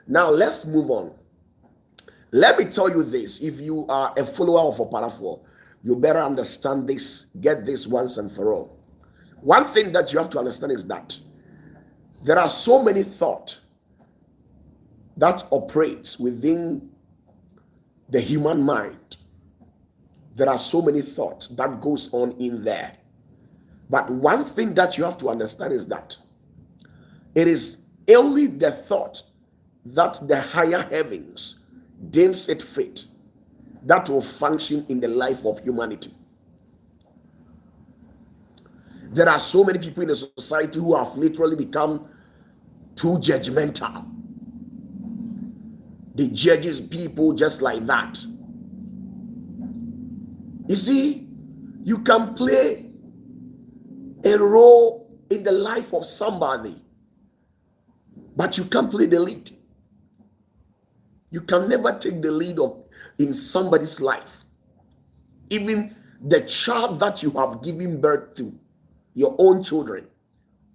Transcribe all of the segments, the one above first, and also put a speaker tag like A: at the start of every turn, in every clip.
A: Now let's move on. Let me tell you this. If you are a follower of OPATAFUOR, you better understand this, get this once and for all. One thing that you have to understand is that there are so many thoughts that operates within the human mind. There are so many thoughts that goes on in there. But one thing that you have to understand is that it is only the thought that the higher heavens deems it fit that will function in the life of humanity. There are so many people in the society who have literally become too judgmental. They judges people just like that. You see, you can play a role in the life of somebody, but you can't play the lead. You can never take the lead in somebody's life. Even the child that you have given birth to, your own children,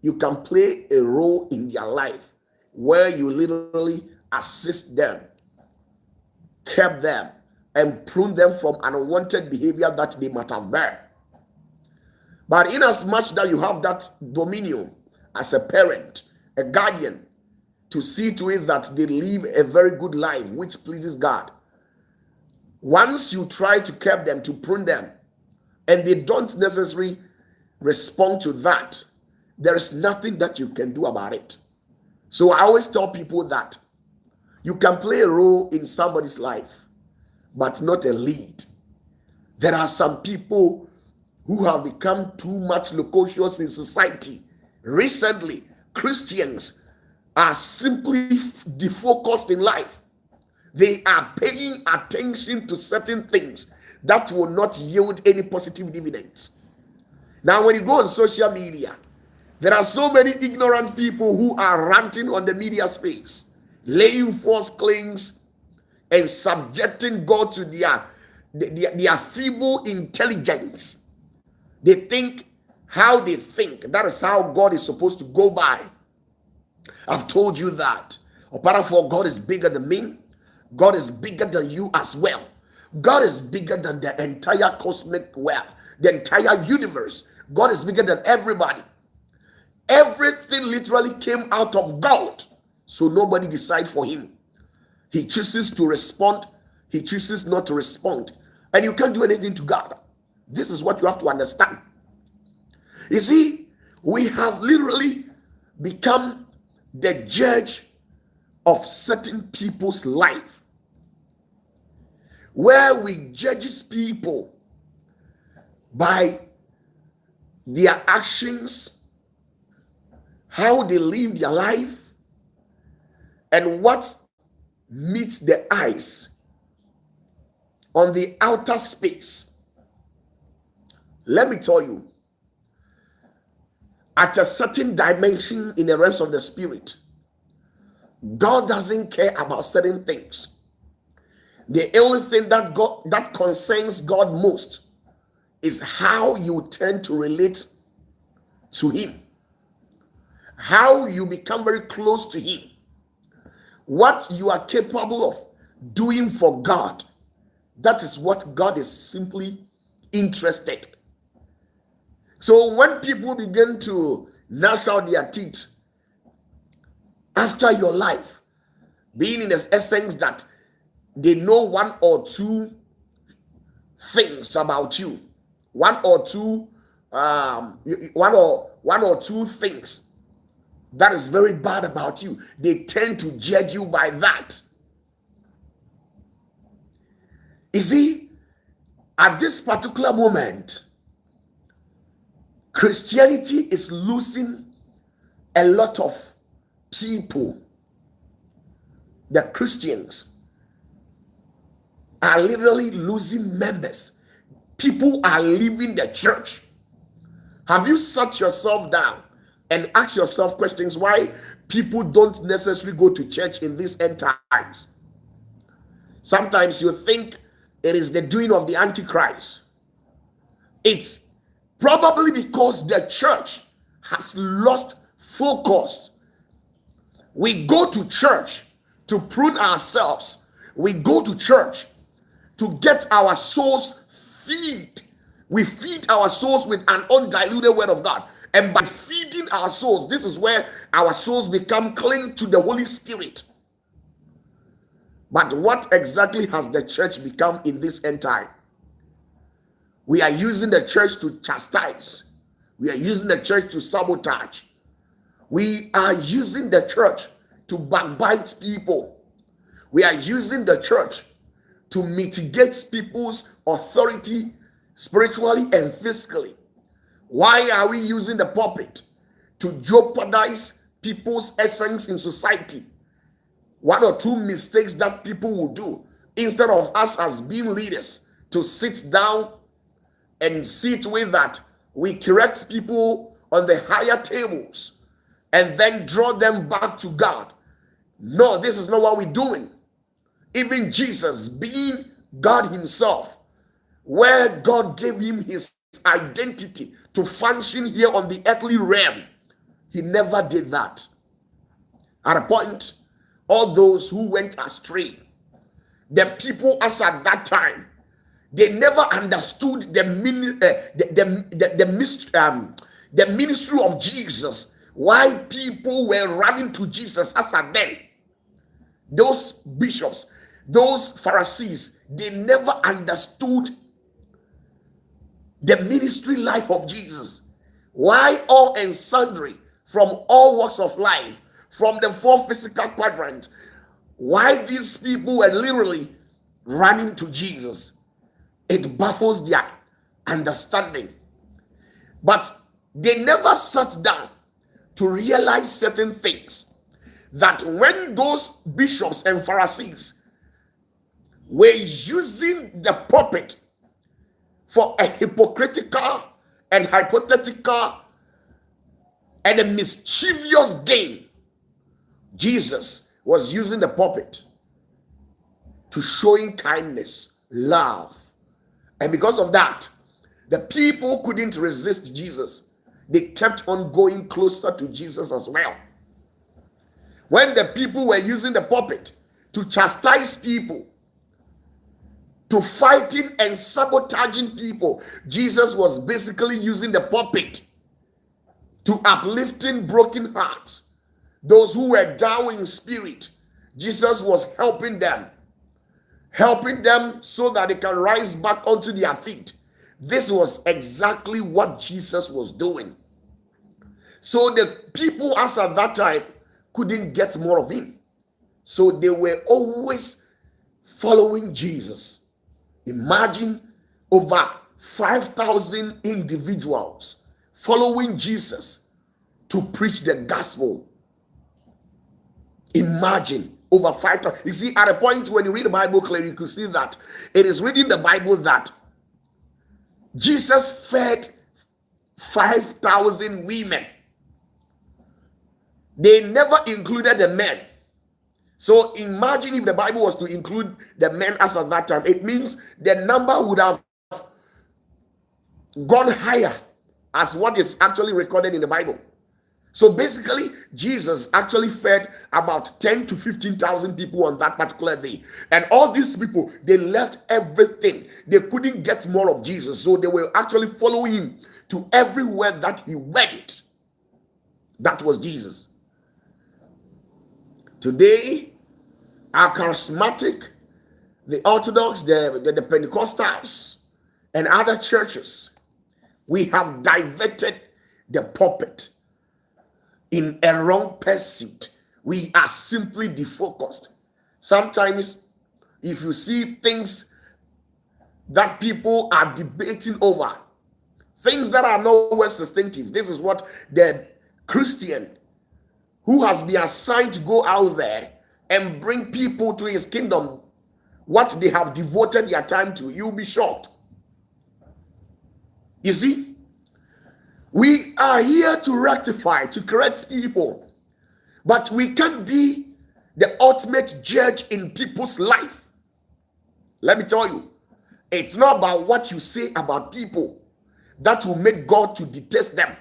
A: you can play a role in their life where you literally assist them, help them, and prune them from unwanted behavior that they might have bear. But in as much that you have that dominion as a parent, a guardian, to see to it that they live a very good life which pleases God, once you try to keep them, to prune them, and they don't necessarily respond to that, there is nothing that you can do about it. So I always tell people that you can play a role in somebody's life, but not a lead. There are some people who have become too much loquacious in society. Recently, Christians are simply defocused in life. They are paying attention to certain things that will not yield any positive dividends. Now, when you go on social media, there are so many ignorant people who are ranting on the media space, laying false claims and subjecting God to their feeble intelligence. They think how they think. That is how God is supposed to go by. I've told you that. OPATAFUOR, God is bigger than me. God is bigger than you as well. God is bigger than the entire cosmic world, the entire universe. God is bigger than everybody. Everything literally came out of God. So nobody decides for him. He chooses to respond. He chooses not to respond. And you can't do anything to God. This is what you have to understand. You see, we have literally become the judge of certain people's life, where we judges people by their actions, how they live their life, and what meets the eyes on the outer space. Let me tell you, at a certain dimension in the realms of the spirit, God doesn't care about certain things. The only thing that concerns God most is how you tend to relate to him, how you become very close to him, what you are capable of doing for God. That is what God is simply interested. So when people begin to gnash out their teeth after your life, being in the essence that they know one or two things about you, one or two things that is very bad about you, they tend to judge you by that. You see, at this particular moment, Christianity is losing a lot of people. The Christians are literally losing members. People are leaving the church. Have you sat yourself down and asked yourself questions why people don't necessarily go to church in these end times? Sometimes you think it is the doing of the Antichrist. It's probably because the church has lost focus. We go to church to prune ourselves, we go to church to get our souls feed. We feed our souls with an undiluted word of God. And by feeding our souls, this is where our souls become clean to the Holy Spirit. But what exactly has the church become in this end time? We are using the church to chastise. We are using the church to sabotage. We are using the church to backbite people. We are using the church to mitigate people's authority spiritually and physically. Why are we using the pulpit? To jeopardize people's essence in society. One or two mistakes that people will do, instead of us as being leaders to sit down and see to it that we correct people on the higher tables and then draw them back to God. No, this is not what we're doing. Even Jesus, being God himself, where God gave him his identity to function here on the earthly realm, he never did that. At a point, all those who went astray, the people as at that time, they never understood the ministry of Jesus. Why people were running to Jesus as at then. Those bishops, those Pharisees, they never understood the ministry life of Jesus. Why all and sundry from all walks of life, from the four physical quadrants, why these people were literally running to Jesus? It baffles their understanding. But they never sat down to realize certain things. That when those bishops and Pharisees were using the pulpit for a hypocritical and hypothetical and a mischievous gain, Jesus was using the pulpit to showing kindness, love. And because of that, the people couldn't resist Jesus. They kept on going closer to Jesus as well. When the people were using the pulpit to chastise people, to fighting and sabotaging people, Jesus was basically using the pulpit to uplifting broken hearts. Those who were down in spirit, Jesus was helping them so that they can rise back onto their feet. This was exactly what Jesus was doing. So the people as at that time couldn't get more of him. So they were always following Jesus. Imagine over 5,000 individuals following Jesus to preach the gospel. Imagine over 5,000. You see, at a point when you read the Bible clearly, you can see that it is reading the Bible that Jesus fed 5,000 women. They never included the men. So imagine if the Bible was to include the men as at that time, it means the number would have gone higher as what is actually recorded in the Bible. So basically, Jesus actually fed about 10 to 15,000 people on that particular day. And all these people, they left everything. They couldn't get more of Jesus. So they were actually following him to everywhere that he went. That was Jesus. Today, our charismatic, the Orthodox, the Pentecostals, and other churches, we have diverted the pulpit in a wrong pursuit. We are simply defocused. Sometimes, if you see things that people are debating over, things that are nowhere substantive, this is what the Christian who has been assigned to go out there and bring people to his kingdom, what they have devoted their time to, you'll be shocked. You see, we are here to rectify, to correct people, but we can't be the ultimate judge in people's life. Let me tell you, it's not about what you say about people that will make God to detest them.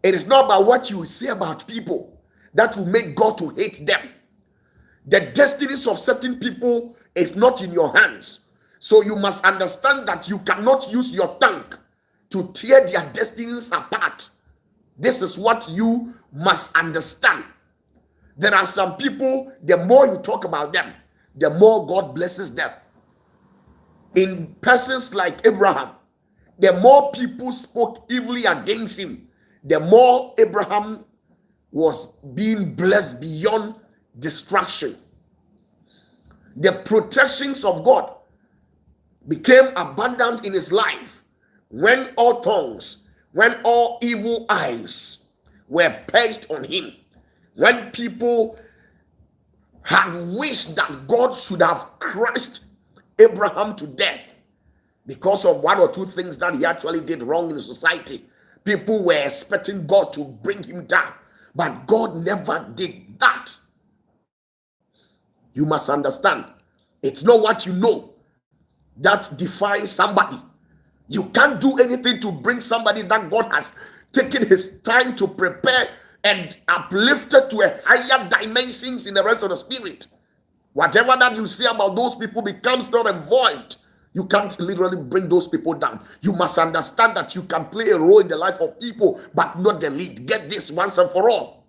A: It is not about what you say about people that will make God to hate them. The destinies of certain people is not in your hands. So you must understand that you cannot use your tongue to tear their destinies apart. This is what you must understand. There are some people, the more you talk about them, the more God blesses them. In persons like Abraham, the more people spoke evilly against him, the more Abraham was being blessed beyond destruction. The protections of God became abundant in his life when all tongues, when all evil eyes were perched on him, when people had wished that God should have crushed Abraham to death because of one or two things that he actually did wrong in the society. People were expecting God to bring him down, but God never did that. You must understand, it's not what you know that defines somebody. You can't do anything to bring somebody that God has taken his time to prepare and uplifted to a higher dimensions in the realms of the spirit. Whatever that you say about those people becomes not a void. You can't literally bring those people down. You must understand that you can play a role in the life of people, but not the lead. Get this once and for all.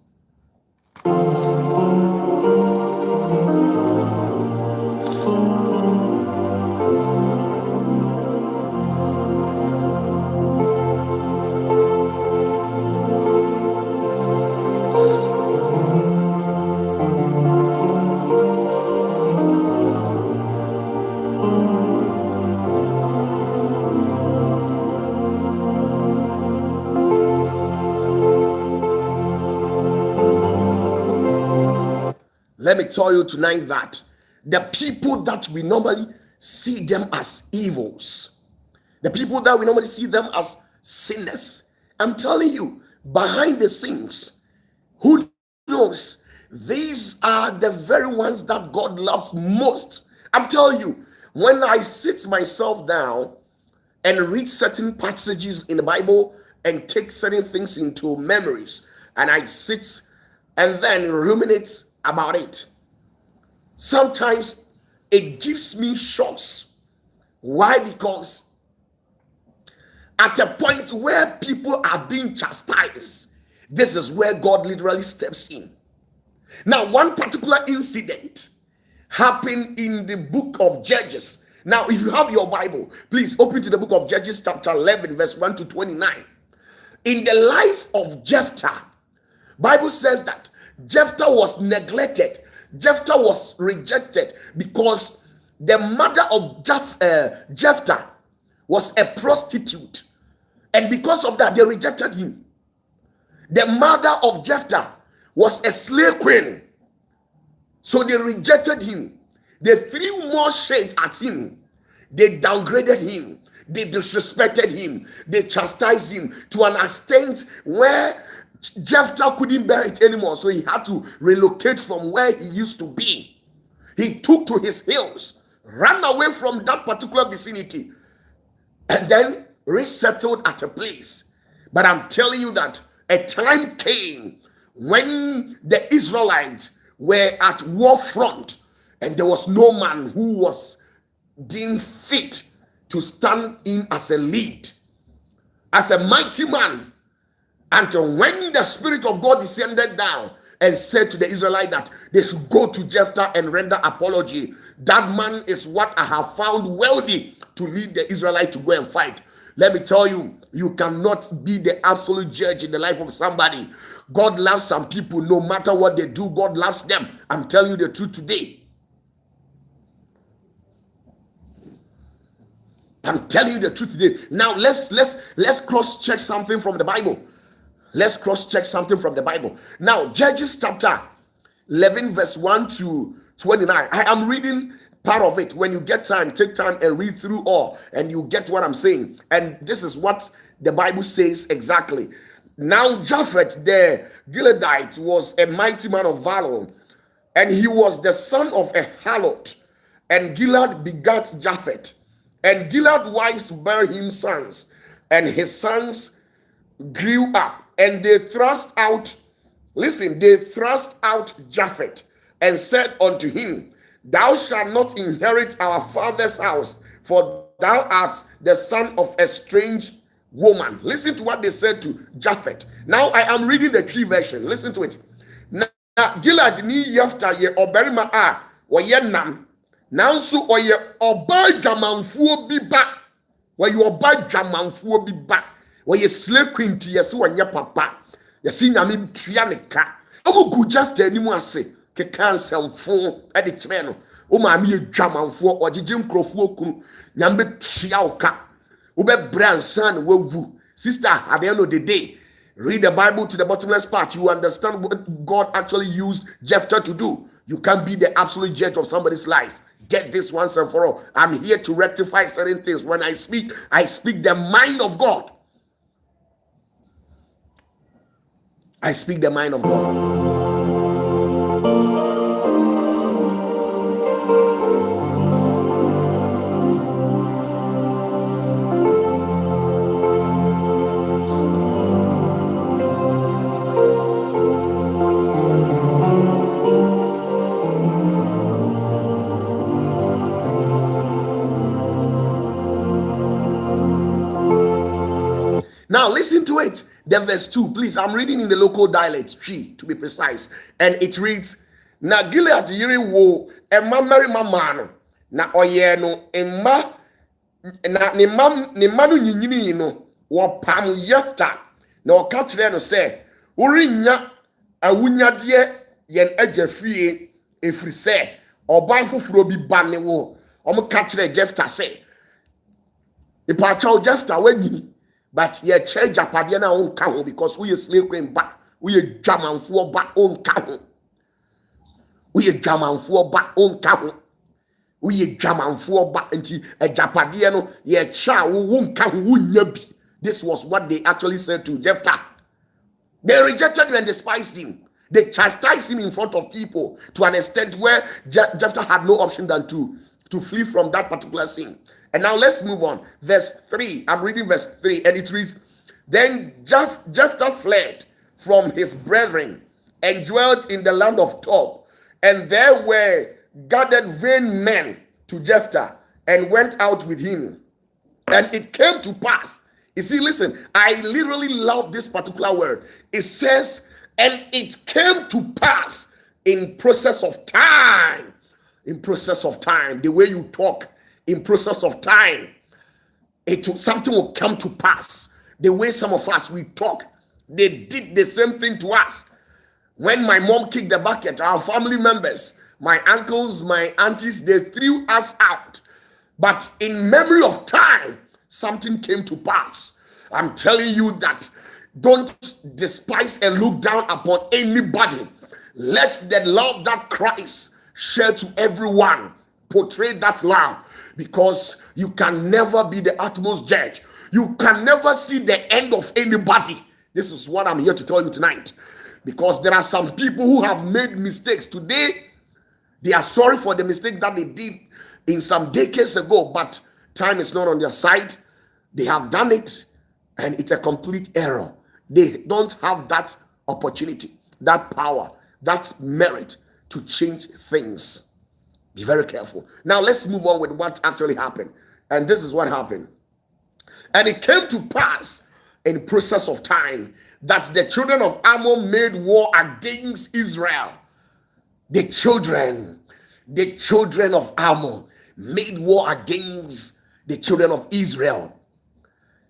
A: Let me tell you tonight that the people that we normally see them as evils, the people that we normally see them as sinners, I'm telling you, behind the scenes, who knows, these are the very ones that God loves most. I'm telling you, when I sit myself down and read certain passages in the Bible and take certain things into memories, and I sit and then ruminate about it, sometimes it gives me shocks. Why? Because at a point where people are being chastised, this is where God literally steps in. Now, one particular incident happened in the book of Judges. Now, if you have your Bible, please open to the book of Judges chapter 11 verse 1 to 29. In the life of Jephthah, Bible says that Jephthah was neglected. Jephthah was rejected because the mother of Jephthah was a prostitute, and because of that they rejected him. The mother of Jephthah was a slave queen, so they rejected him. They threw more shade at him. They downgraded him. They disrespected him. They chastised him to an extent where Jephthah couldn't bear it anymore, so he had to relocate from where he used to be. He took to his hills, ran away from that particular vicinity, and then resettled at a place. But I'm telling you that a time came when the Israelites were at war front, and there was no man who was deemed fit to stand in as a lead, as a mighty man. Until when the Spirit of God descended down and said to the Israelites that they should go to Jephthah and render apology, that man is what I have found worthy to lead the Israelites to go and fight. Let me tell you, you cannot be the absolute judge in the life of somebody. God loves some people. No matter what they do, God loves them. I'm telling you the truth today. I'm telling you the truth today. Now let's cross-check something from the Bible. Let's cross-check something from the Bible. Now, Judges chapter 11 verse 1 to 29. I am reading part of it. When you get time, take time and read through all, and you get what I'm saying. And this is what the Bible says exactly. Now, Japhet the Gileadite was a mighty man of valor, and he was the son of a harlot. And Gilead begat Japhet. And Gilead's wives bare him sons, and his sons grew up, and they thrust out Japhet and said unto him, Thou shalt not inherit our father's house, for thou art the son of a strange woman. Listen to what they said to Japheth. Now I am reading the tree version. Listen to it. Now Gilad ni Yefta ye oberima a oye nam. Nanso oye oba dwamanfuo bi ba. Oye oba dwamanfuo bi ba. Oye slave queen ti yesi wanya papa. Yesi nyame tua ne ka. Omo gu Jefta animu ase. Ke kansamfo e de kire no. O ma me dwamanfuo ogigye nkrofo kunu. Nyame tua wo ka. Ube bransan wewu. Sister, at the end of the day, read the Bible to the bottomless part. You understand what God actually used Jephthah to do. You can't be the absolute judge of somebody's life. Get this once and for all. I'm here to rectify certain things. When I speak the mind of God. I speak the mind of God. Now listen to it. The verse 2, please. I'm reading in the local dialect, Twi, to be precise. And it reads, Na Gilead yiri wo emma mary mama na oye no emma na ne manu nyinyini no wo pam Yefta na o ka kire no say urinya awunyade yen agya fie efiri say oban foforo bi ba ne wo o mo ka kire Jefta say ipa chaw Jefta wanyini. But ye change Japadia na on count because we slave queen back. We German for back on count. We German for back on count. We German for back into a Japadia no ye cha won't count wunyabi. This was what they actually said to Jephthah. They rejected him and despised him. They chastised him in front of people to an extent where Jephthah had no option than to flee from that particular scene. And now let's move on. Verse 3. I'm reading verse 3 and it reads, Then Jephthah fled from his brethren and dwelt in the land of Tob. And there were gathered vain men to Jephthah and went out with him. And it came to pass. You see, listen, I literally love this particular word. It says, and it came to pass in process of time. In process of time, the way you talk. In process of time, something will come to pass. The way some of us we talk, they did the same thing to us. When my mom kicked the bucket, our family members, my uncles, my aunties, they threw us out. But in memory of time, something came to pass. I'm telling you that don't despise and look down upon anybody. Let the love that Christ shared to everyone portray that love. Because you can never be the utmost judge. You can never see the end of anybody. This is what I'm here to tell you tonight. Because there are some people who have made mistakes. Today, they are sorry for the mistake that they did in some decades ago. But time is not on their side. They have done it. And it's a complete error. They don't have that opportunity, that power, that merit to change things. Be very careful. Now let's move on with what actually happened. And this is what happened. And it came to pass in process of time that the children of Ammon made war against Israel. The children of Ammon made war against the children of Israel.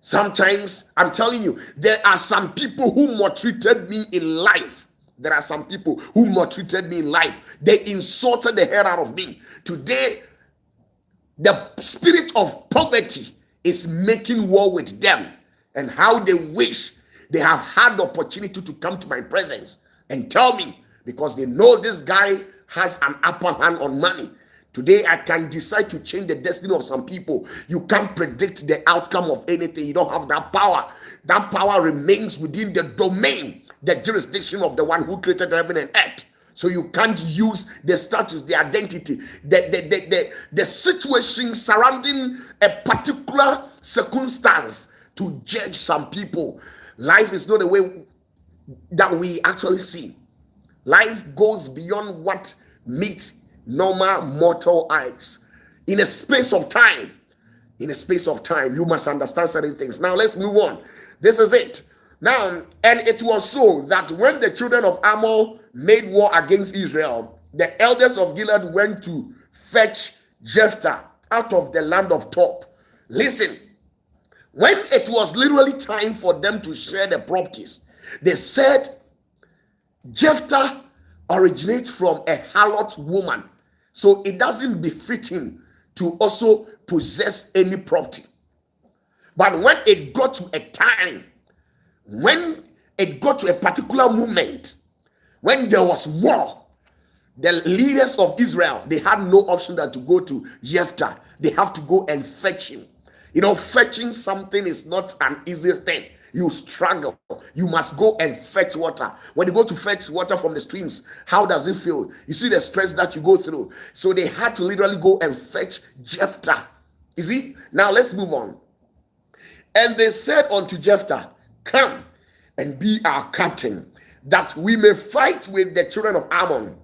A: Sometimes, I'm telling you, there are some people who maltreated me in life. There are some people who maltreated me in life. They insulted the hell out of me. Today, the spirit of poverty is making war with them. And how they wish they have had the opportunity to come to my presence and tell me, because they know this guy has an upper hand on money. Today, I can decide to change the destiny of some people. You can't predict the outcome of anything. You don't have that power. That power remains within the domain, the jurisdiction of the one who created heaven and earth. So you can't use the status, the identity, the situation surrounding a particular circumstance to judge some people. Life is not the way that we actually see. Life goes beyond what meet normal mortal eyes. In a space of time, you must understand certain things. Now let's move on. This is it. Now, and it was so that when the children of Ammon made war against Israel, the elders of Gilead went to fetch Jephthah out of the land of Tob. Listen, when it was literally time for them to share the properties, they said Jephthah originates from a harlot woman, so it doesn't befit him to also possess any property. But when it got to a time, when it got to a particular moment, when there was war, the leaders of Israel, they had no option than to go to Jephthah. They have to go and fetch him. You know, fetching something is not an easy thing. You struggle. You must go and fetch water. When you go to fetch water from the streams, how does it feel? You see the stress that you go through. So they had to literally go and fetch Jephthah. You see? Now let's move on. And they said unto Jephthah, come and be our captain, that we may fight with the children of Ammon.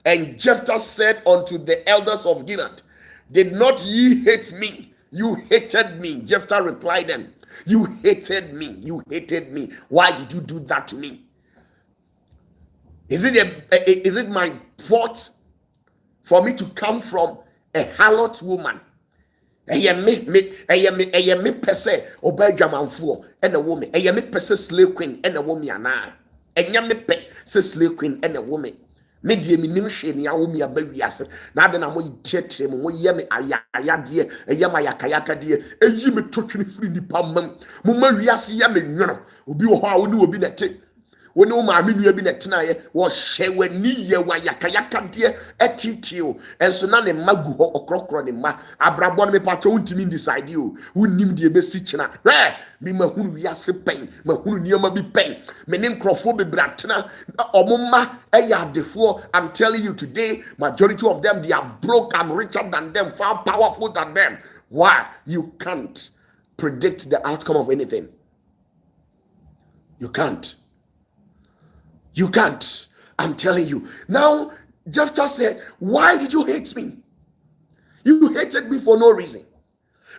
A: And Jephthah said unto the elders of Gilead, did not ye hate me? You hated me. Jephthah replied them, you hated me. You hated me. Why did you do that to me? Is it my fault for me to come from a harlot woman? Me pese obedjamanfo and a woman. Me pese slave queen and a woman ana. Me pese slave queen and a woman. Me die me nim hwe ne awo me abawiase na ade na mo tietie mo ye me ayade eye ma yakayaka de eyi me totwene firi nipa mam mo ma wiase ye me nwono obi wo ho a wo ne obi na te wo ne wo ma me nua bi na tena ye wo hye wani ye wa yakayaka de etitio enso na ne magu ho okrokro ne ma abrabo ne me pacho untimi decide o unnim de besi kina me mahunu wiase pen mahunu nioma bi pen me ne nkrofo bebratena omoma eyadefo. I'm telling you today, majority of them, they are broke and richer than them, far powerful than them. Why? You can't predict the outcome of anything. You can't. I'm telling you. Now Jephthah said, why did you hate me? You hated me for no reason.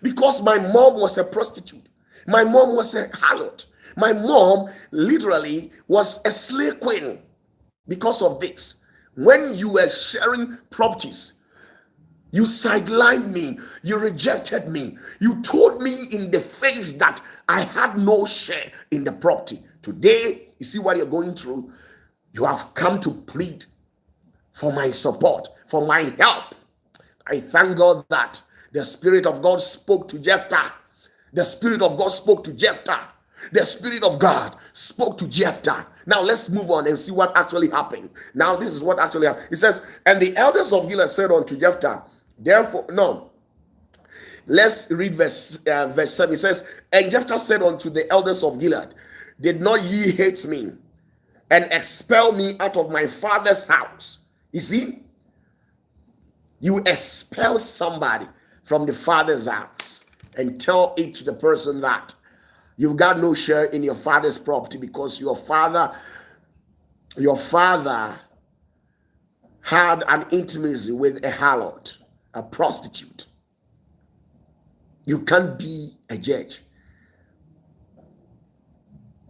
A: Because my mom was a prostitute. My mom was a harlot. My mom literally was a slave queen. Because of this, when you were sharing properties, you sidelined me, you rejected me, you told me in the face that I had no share in the property. Today, you see what you're going through. You have come to plead for my support, for my help. I thank God that the Spirit of God spoke to Jephthah. The Spirit of God spoke to Jephthah. The Spirit of God spoke to Jephthah. Now let's move on and see what actually happened. Now this is what actually happened. It says, and the elders of Gilead said unto Jephthah, therefore, no. Let's read verse 7. It says, and Jephthah said unto the elders of Gilead, did not ye hate me and expel me out of my father's house? You see, you expel somebody from the father's house and tell it to the person that you've got no share in your father's property because your father had an intimacy with a harlot, a prostitute. You can't be a judge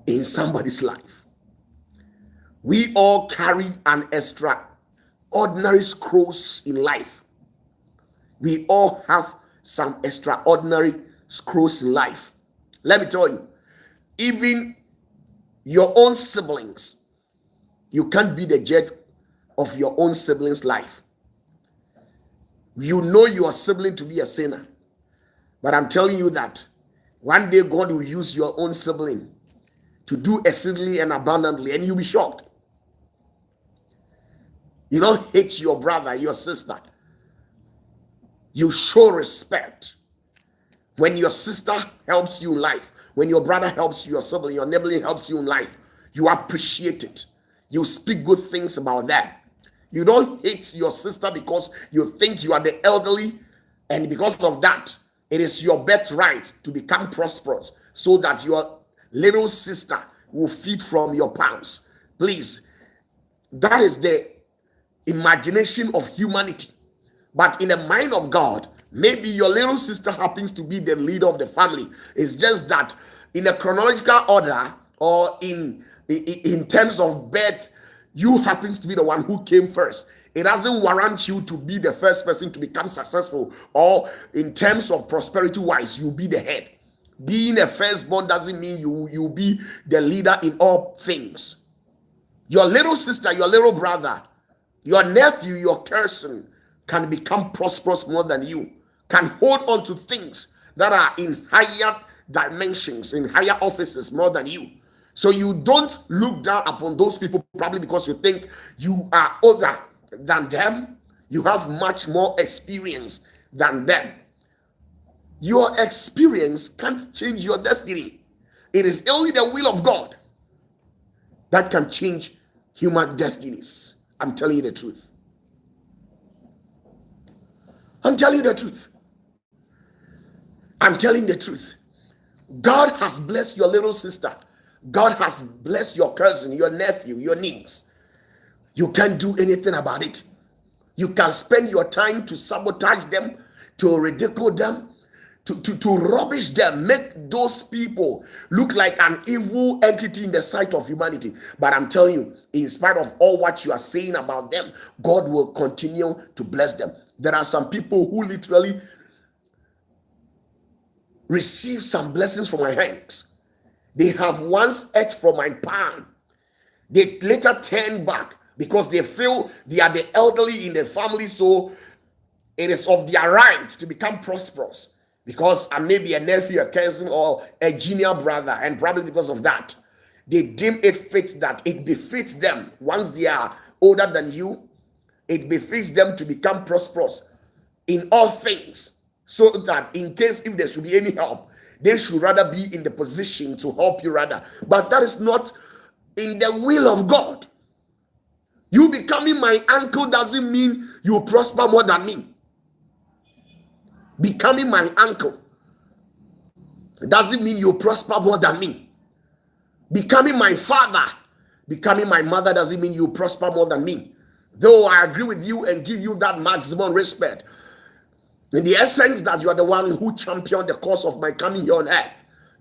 A: in somebody's life. We all carry an extraordinary scrolls in life. We all have some extraordinary scrolls in life. Let me tell you, even your own siblings, you can't be the judge of your own siblings' life. You know your sibling to be a sinner, but I'm telling you that one day God will use your own sibling to do exceedingly and abundantly, and you'll be shocked. You don't hate your brother, your sister. You show respect. When your sister helps you in life, when your brother helps you, your sibling, your neighbor helps you in life, you appreciate it. You speak good things about them. You don't hate your sister because you think you are the elderly, and because of that, it is your birthright to become prosperous so that your little sister will feed from your palms. Please, that is the imagination of humanity. But in the mind of God, maybe your little sister happens to be the leader of the family. It's just that in a chronological order, or in terms of birth, you happens to be the one who came first. It doesn't warrant you to be the first person to become successful, or in terms of prosperity wise, you be the head. Being a firstborn doesn't mean you be the leader in all things. Your little sister, your little brother, your nephew, your cousin can become prosperous more than you, can hold on to things that are in higher dimensions, in higher offices more than you. So you don't look down upon those people, probably because you think you are older than them, you have much more experience than them. Your experience can't change your destiny. It is only the will of God that can change human destinies. I'm telling you the truth. I'm telling you the truth. I'm telling the truth. God has blessed your little sister. God has blessed your cousin, your nephew, your niece. You can't do anything about it. You can spend your time to sabotage them, to ridicule them, to rubbish them, make those people look like an evil entity in the sight of humanity. But I'm telling you, in spite of all what you are saying about them, God will continue to bless them. There are some people who literally receive some blessings from my hands. They have once ate from my palm. They later turn back because they feel they are the elderly in the family, so it is of their right to become prosperous because I may be a nephew, a cousin, or a junior brother, and probably because of that, they deem it fit that it befits them once they are older than you. It befits them to become prosperous in all things, so that in case if there should be any help, they should rather be in the position to help you rather. But that is not in the will of God. You becoming my uncle doesn't mean you prosper more than me. Becoming my uncle doesn't mean you prosper more than me. Becoming my father, becoming my mother doesn't mean you prosper more than me. Though I agree with you and give you that maximum respect, in the essence that you are the one who championed the cause of my coming here on earth.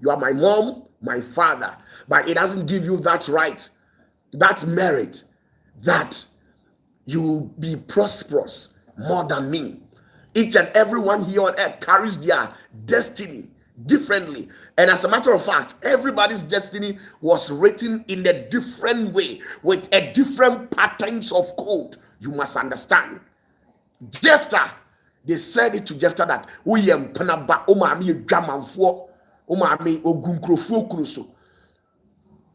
A: You are my mom, my father. But it doesn't give you that right, that merit, that you be prosperous more than me. Each and every one here on earth carries their destiny differently. And as a matter of fact, everybody's destiny was written in a different way, with a different patterns of code. You must understand. Jephthah, they said it to Jephthah that we am panaba omami dramanfo omami ogunkrofo kruso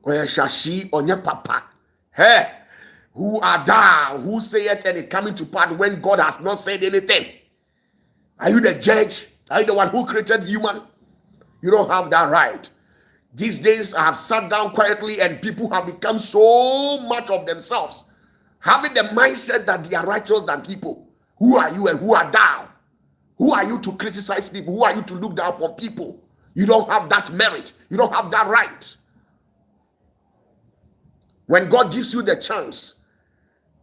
A: oya shashi onye papa. Hey, who are thou who sayeth and it coming to pass when God has not said anything? Are you the judge? Are you the one who created human? You don't have that right. These days I have sat down quietly and people have become so much of themselves, having the mindset that they are righteous than people. Who are you and who are thou? Who are you to criticize people? Who are you to look down upon people? You don't have that merit. You don't have that right. When God gives you the chance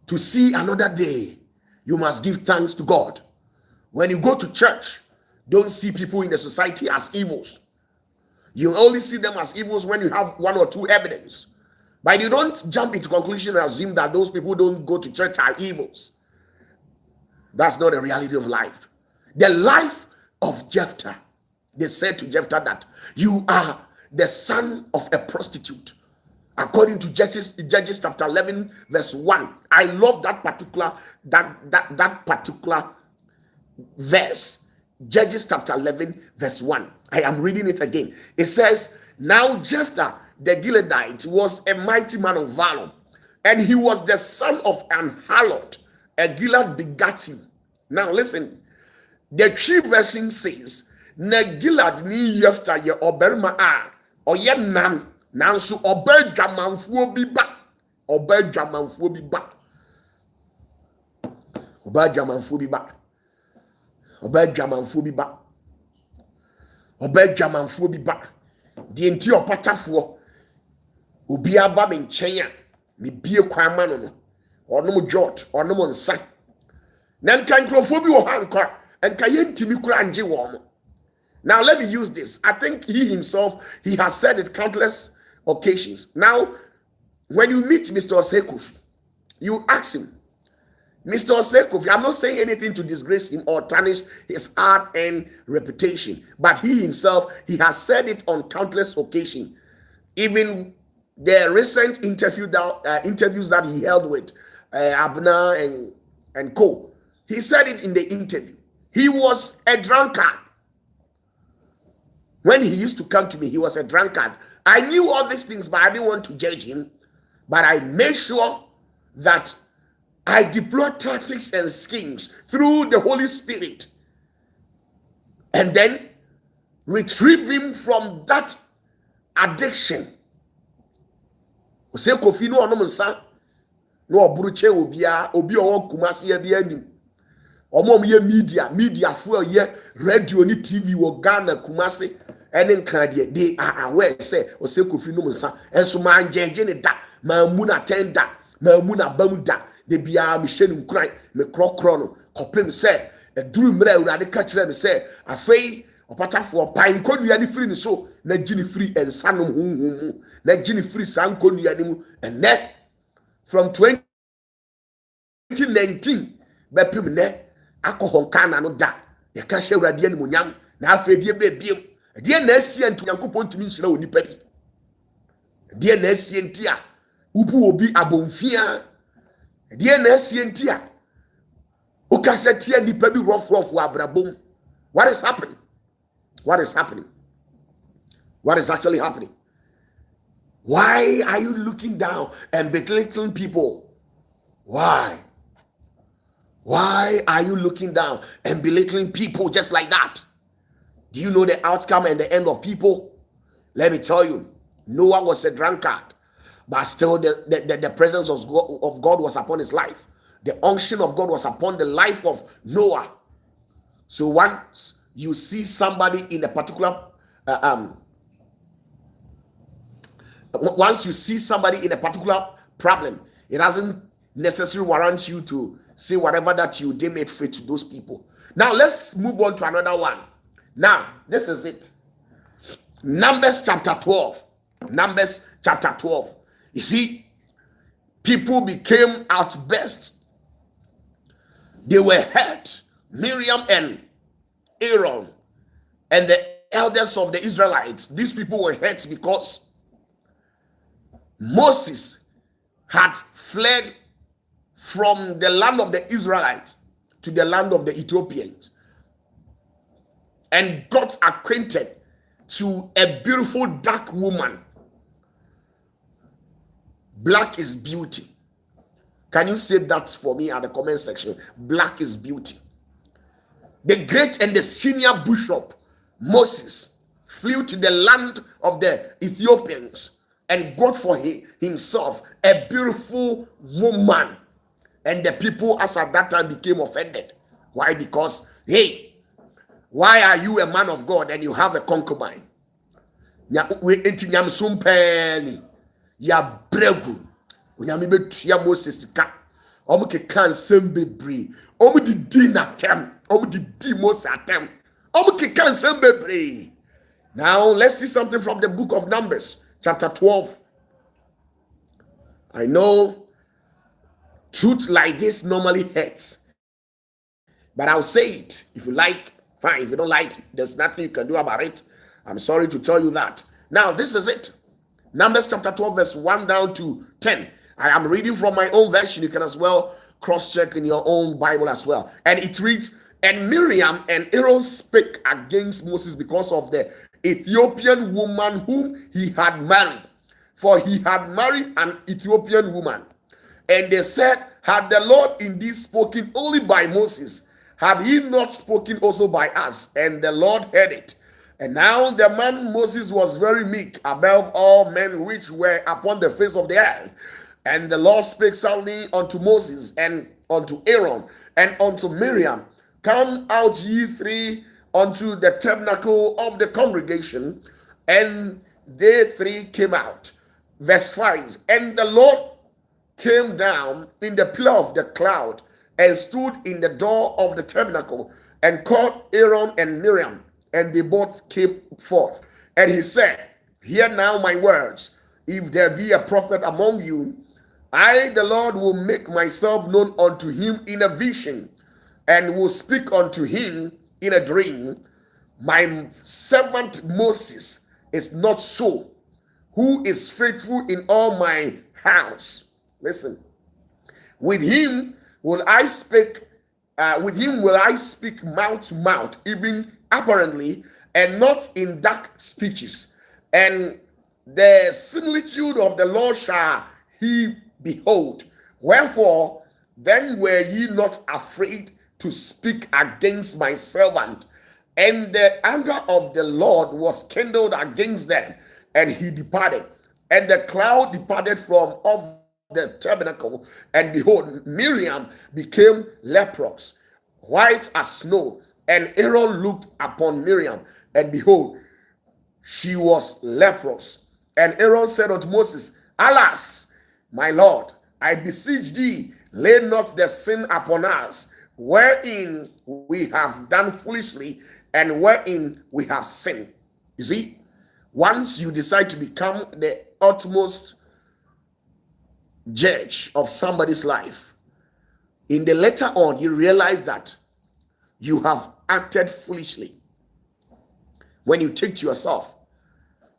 A: to see another day, you must give thanks to God. When you go to church, don't see people in the society as evils. You only see them as evils when you have one or two evidence. But you don't jump into conclusion and assume that those people who don't go to church are evils. That's not the reality of life. The life of Jephthah, they said to Jephthah that you are the son of a prostitute. According to Judges chapter 11, verse 1. I love that particular verse. Judges chapter 11, verse 1. I am reading it again. It says, now Jephthah the Gileadite was a mighty man of valor, and he was the son of an harlot. A Gilead begat him. Now listen, the tree version says, na Gilead ni Jephthah ye oberma a oye nam nanso obadwamanfuo bi ba obadwamanfuo bi ba obadwamanfuo bi ba obadwamanfuo bi ba obadwamanfuo bi ba de enti opatafuo obi aba me nkyɛn a me bie kwan ma no or no jot or no one sack. Nan can crofobia or hanker and kayentimi kranji warm. Now let me use this. I think he himself, he has said it countless occasions. Now, when you meet Mr. Osei, you ask him, Mr. Osei, I'm not saying anything to disgrace him or tarnish his art and reputation, but he himself, he has said it on countless occasions. Even the recent interviews that he held with Abner and co, he said it in the interview. He was a drunkard. When he used to come to me, he was a drunkard. I knew all these things, but I didn't want to judge him. But I made sure that I deployed tactics and schemes through the Holy Spirit and then retrieve him from that addiction. Ose Kofi no ono nsa no oburuche obi owo Kumasi ya bi anim. Omo ye media fuel ye radio ni TV wo Ghana Kumasi ene nkran they are aware say Ose Kofi no nsa enso ma njeje ne da ma mu na tenda ma mu na bam da de bia me hye nkran me krokro no kopem say eduru mra urade ka kire me say afei opatafoɔ pan konua ni free ni so na gini free ensanom hunhum na gini free san konua ni mu ene from 2019 bepem ne akɔhɔ kana no da ye ka hye urade ani monyam na afei die bebiem die na asie ntu yankopɔn timi nhyira onipa bi die na asie ntia ubu obi abomfia die na asie ntia okasetia nipa bi rough abrabom. What is happening? What is happening? What is actually happening? Why are you looking down and belittling people? Why? Why are you looking down and belittling people just like that? Do you know the outcome and the end of people? Let me tell you, Noah was a drunkard, but still the presence of God was upon his life. The unction of God was upon the life of Noah. So once you see somebody in a particular once you see somebody in a particular problem, it doesn't necessarily warrant you to say whatever that you deem it fit to those people. Now let's move on to another one. Now this is it. Numbers chapter 12. Numbers chapter 12. You see, people became outburst. They were hurt. Miriam and Aaron and the elders of the Israelites, these people were hurt because Moses had fled from the land of the Israelites to the land of the Ethiopians and got acquainted to a beautiful dark woman. Black is beauty. Can you say that for me at the comment section? Black is beauty. The great and the senior bishop, Moses, flew to the land of the Ethiopians and got for himself a beautiful woman. And the people as at that time became offended. Why? Because, hey, why are you a man of God and you have a concubine? Ya bregu. Unyami betuya Moses ka. Omu ke kan sembebri. Omu di na tem. Omu di Moses atem. Omu ke kan sembebri. Now let's see something from the book of Numbers, chapter 12. I know truth like this normally hurts, but I'll say it. If you like, fine. If you don't like, there's nothing you can do about it. I'm sorry to tell you that. Now this is it. Numbers chapter 12 verse 1 down to 10. I am reading from my own version. You can as well cross-check in your own Bible as well. And it reads, and Miriam and Aaron spake against Moses because of the Ethiopian woman whom he had married. For he had married an Ethiopian woman. And they said, had the Lord indeed spoken only by Moses, had he not spoken also by us? And the Lord heard it. And now the man Moses was very meek above all men which were upon the face of the earth. And the Lord spake soundly unto Moses and unto Aaron and unto Miriam, come out ye three unto the tabernacle of the congregation. And they three came out. Verse 5, and the Lord came down in the pillar of the cloud and stood in the door of the tabernacle and called Aaron and Miriam, and they both came forth. And he said, hear now my words. If there be a prophet among you, I, the Lord, will make myself known unto him in a vision, and will speak unto him in a dream. My servant Moses is not so, who is faithful in all my house. Listen, with him will I speak. With him will I speak mouth to mouth, even apparently, and not in dark speeches. And the similitude of the Lord shall he behold. Wherefore, then were ye not afraid to speak against my servant? And the anger of the Lord was kindled against them, and he departed. And the cloud departed from off the tabernacle, and behold, Miriam became leprous, white as snow. And Aaron looked upon Miriam, and behold, she was leprous. And Aaron said unto Moses, alas, my Lord, I beseech thee, lay not the sin upon us, wherein we have done foolishly, and wherein we have sinned. You see, once you decide to become the utmost judge of somebody's life, in the later on, you realize that you have acted foolishly. When you take to yourself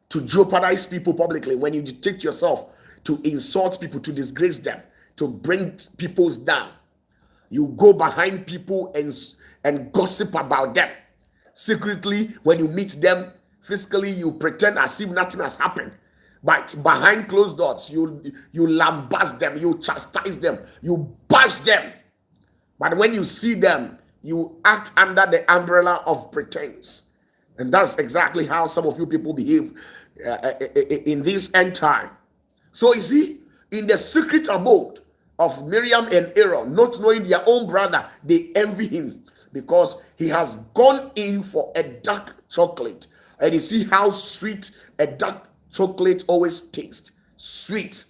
A: to jeopardize people publicly, when you take to yourself to insult people, to disgrace them, to bring people's down, you go behind people and gossip about them. Secretly, when you meet them physically, you pretend as if nothing has happened. But behind closed doors, you lambast them, you chastise them, you bash them. But when you see them, you act under the umbrella of pretense. And that's exactly how some of you people behave in this end time. So you see, in the secret abode of Miriam and Aaron, not knowing their own brother, they envy him because he has gone in for a dark chocolate. And you see how sweet a dark chocolate always tastes. Sweet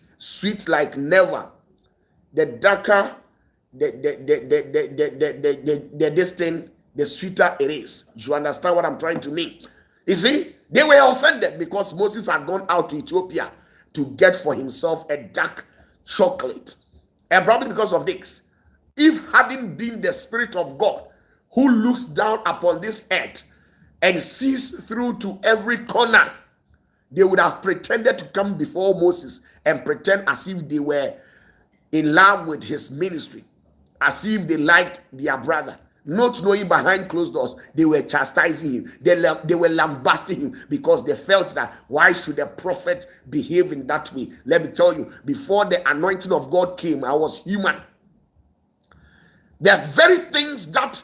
A: like never. The darker this thing, the sweeter it is. You understand what I'm trying to mean? You see, they were offended because Moses had gone out to Ethiopia to get for himself a dark chocolate. And probably because of this, if hadn't been the Spirit of God who looks down upon this earth and sees through to every corner, they would have pretended to come before Moses and pretend as if they were in love with his ministry, as if they liked their brother, not knowing behind closed doors they were chastising him, they were lambasting him because they felt that why should a prophet behave in that way? Let me tell you, before the anointing of God came, I was human. The very things that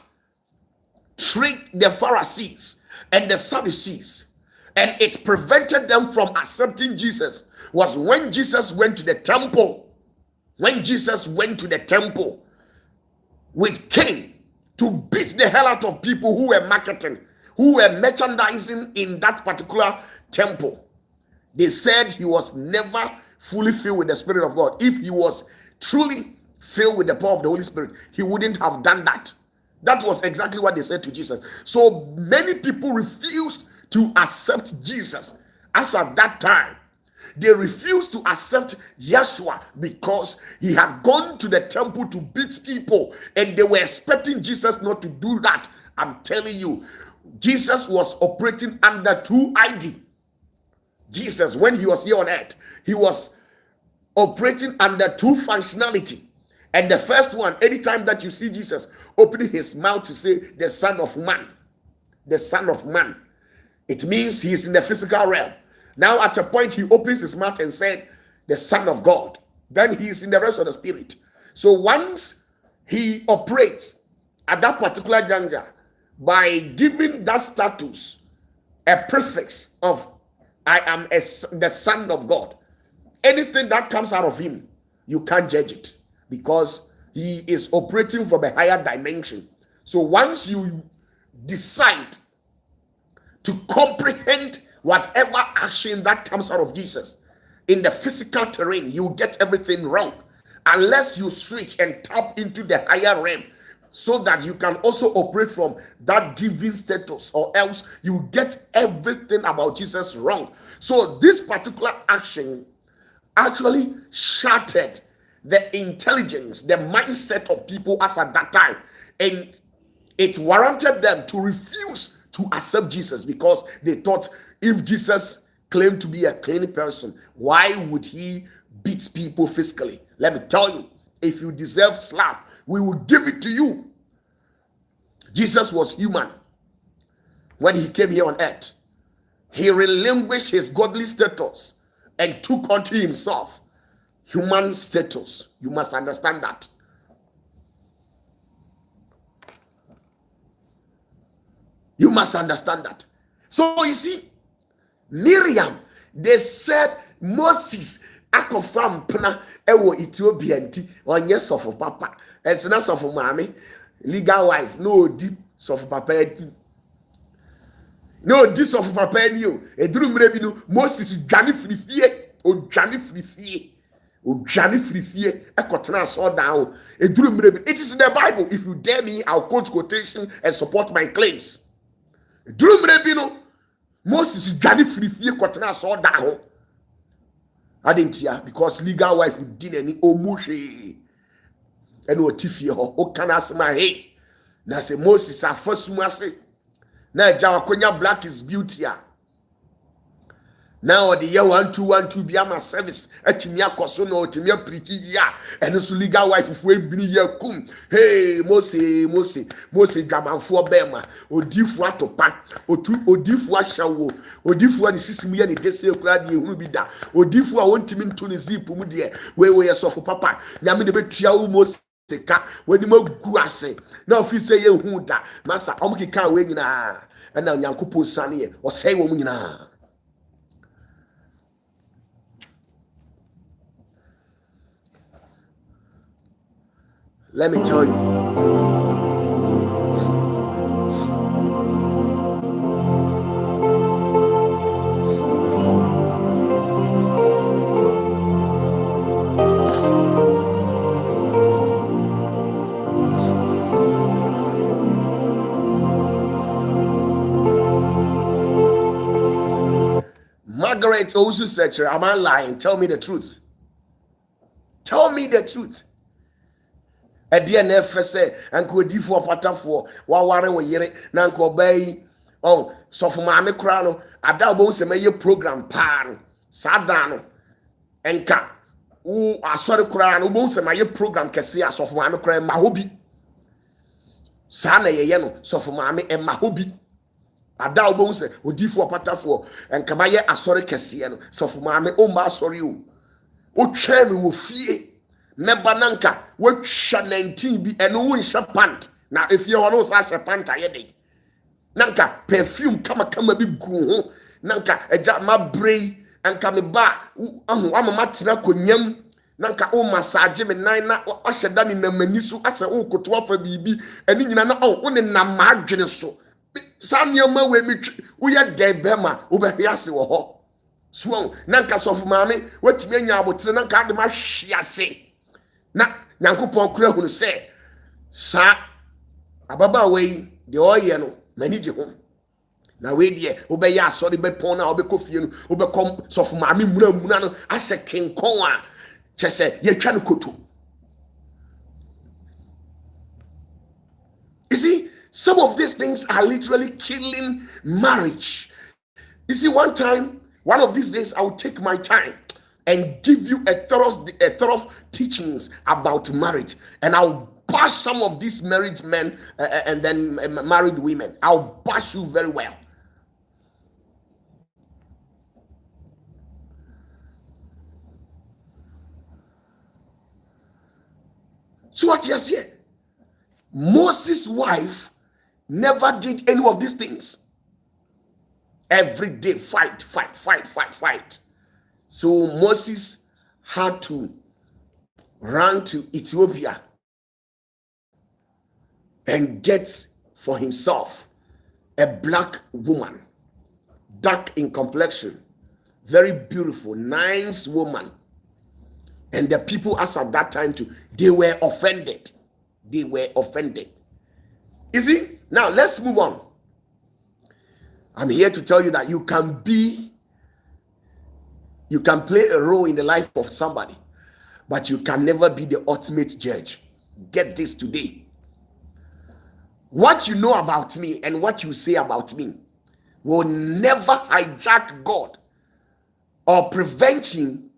A: tricked the Pharisees and the Sadducees, and it prevented them from accepting Jesus, was when Jesus went to the temple. When Jesus went to the temple with Cain to beat the hell out of people who were marketing, who were merchandising in that particular temple, they said he was never fully filled with the Spirit of God. If he was truly filled with the power of the Holy Spirit, he wouldn't have done that. That was exactly what they said to Jesus. So many people refused to accept Jesus. As at that time, they refused to accept Yeshua because he had gone to the temple to beat people, and they were expecting Jesus not to do that. I'm telling you, Jesus was operating under two ID. Jesus, when he was here on earth, he was operating under two functionality. And the first one, anytime that you see Jesus opening his mouth to say the Son of Man, the Son of Man, it means he is in the physical realm. Now at a point he opens his mouth and said the Son of God, then he is in the rest of the Spirit. So once he operates at that particular juncture by giving that status a prefix of I am the Son of God, anything that comes out of him, you can't judge it because he is operating from a higher dimension. So once you decide to comprehend whatever action that comes out of Jesus in the physical terrain, you get everything wrong. unless you switch and tap into the higher realm so that you can also operate from that giving status, or else you get everything about Jesus wrong. So this particular action actually shattered the intelligence, the mindset of people as at that time, and it warranted them to refuse to accept Jesus, because they thought, if Jesus claimed to be a clean person, why would he beat people physically? Let me tell you, if you deserve slap, we will give it to you. Jesus was human when he came here on earth. He relinquished his godly status and took unto himself human status. You must understand that. You must understand that. So you see, Miriam, they said Moses akofam pna ewo Ethiopia nti onye sofo papa ensena sofo mami legal wife no deep sofo papa edi no deep sofo papa edi o eduru mre bi no Moses dwane frifie o dwane frifie ekotena so down eduru mre bi. It is in the Bible. If you dare me, I'll quote quotation and support my claims. Eduru mre bi no Moses dwane frifie kotena so down. I didn't hear, because legal wife would din any omushe and what if you ho can ask my hey. Na say Moses a first mase na jawa konya black is beauty. Now the year 1212 be my service atimi akoso na otimi preach ya and so legal wife if we bini here kum. Hey Moses gamanfo bema odifu atopa odifu ahyawo odifu ani sisimu ye ne dese kura de ehunu bi da odifu a wontimi nto ne zip mu de we yesofo papa nyame de betua wo Moses ka wani magu ase na ofi se ye hu da masa omkeka we nyina na nyankopon sane ye osai wo mu nyina. Let me tell you, Margaret also said, am I lying? Tell me the truth. Tell me the truth. A DNF say, and could you for OPATAFUOR, while we yere, Nanko Bay, oh, so for Mammy Crano, a double semi program pan, Sadano, and Cap, who are sort of crown, who both my program Cassia, so for Mammy Cran, Mahobi. Sana yeno, so for Mammy and Mahobi. A double say, would you for OPATAFUOR, and Kamaya, a sorry Cassiano, so for Mammy, oh, ma sorry you. O chairman will fear. Mebananka we sha 19 bi eno won sha pant na efie hono sa sha pant ayede nanka perfume kama bi gu ho nanka eja ma brei anka me ba ahu amama tena konyam nanka o massage me nan na o hyeda ni na mani so ase o koto afa bibi eni nyina na o ne na ma adwene so sa nyama we mi wo ye debema wo be hwiase wo ho so nanka sofu maame watimi anya abotre nanka de ma hwiase na nyankopon kura hunu se sa ababa we de oye no manije ho na we de obeya asori be pon na obekofie no obekom sofu maame muna no ase kenkon a chese ye twa no koto. You see, some of these things are literally killing marriage. You see, one of these days I will take my time and give you a thorough teachings about marriage, and I'll bash some of these married men and then married women. I'll bash you very well. So what you say? Moses' wife never did any of these things. Every day fight. So Moses had to run to Ethiopia and get for himself a black woman, dark in complexion, very beautiful, nice woman. And the people, as at that time too, they were offended. They were offended. You see? Now let's move on. I'm here to tell you that you can play a role in the life of somebody, but you can never be the ultimate judge. Get this today. What you know about me and what you say about me will never hijack God or prevent him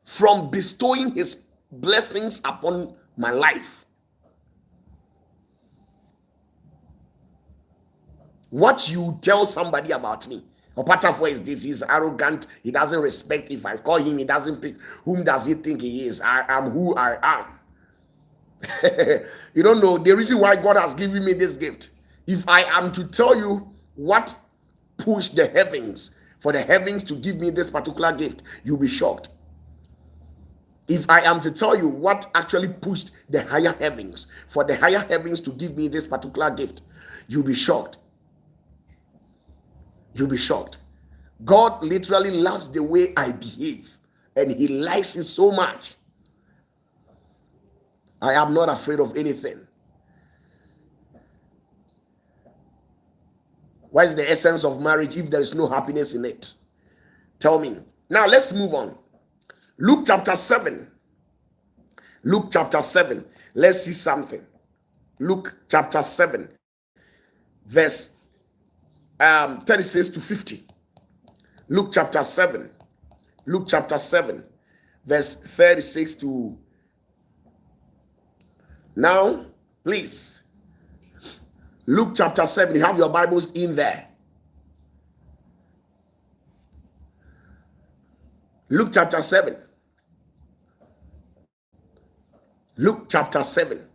A: from bestowing his blessings upon my life. What you tell somebody about me, OPATAFUOR is this, he's arrogant, he doesn't respect. If I call him, he doesn't pick. Whom does he think he is? I am who I am. You don't know the reason why God has given me this gift. If I am to tell you what pushed the heavens, for the heavens to give me this particular gift, you'll be shocked. If I am to tell you what actually pushed the higher heavens, for the higher heavens to give me this particular gift, you'll be shocked. You'll be shocked. God literally loves the way I behave, and he likes it so much. I am not afraid of anything. What is the essence of marriage if there is no happiness in it? Tell me. Now let's move on. Luke chapter 7. Luke chapter 7. Let's see something. Luke chapter 7, verse 36 to 50. Luke chapter 7. Luke chapter 7, verse 36 to... Now, please. Luke chapter 7. You have your Bibles in there. Luke chapter 7. Luke chapter 7.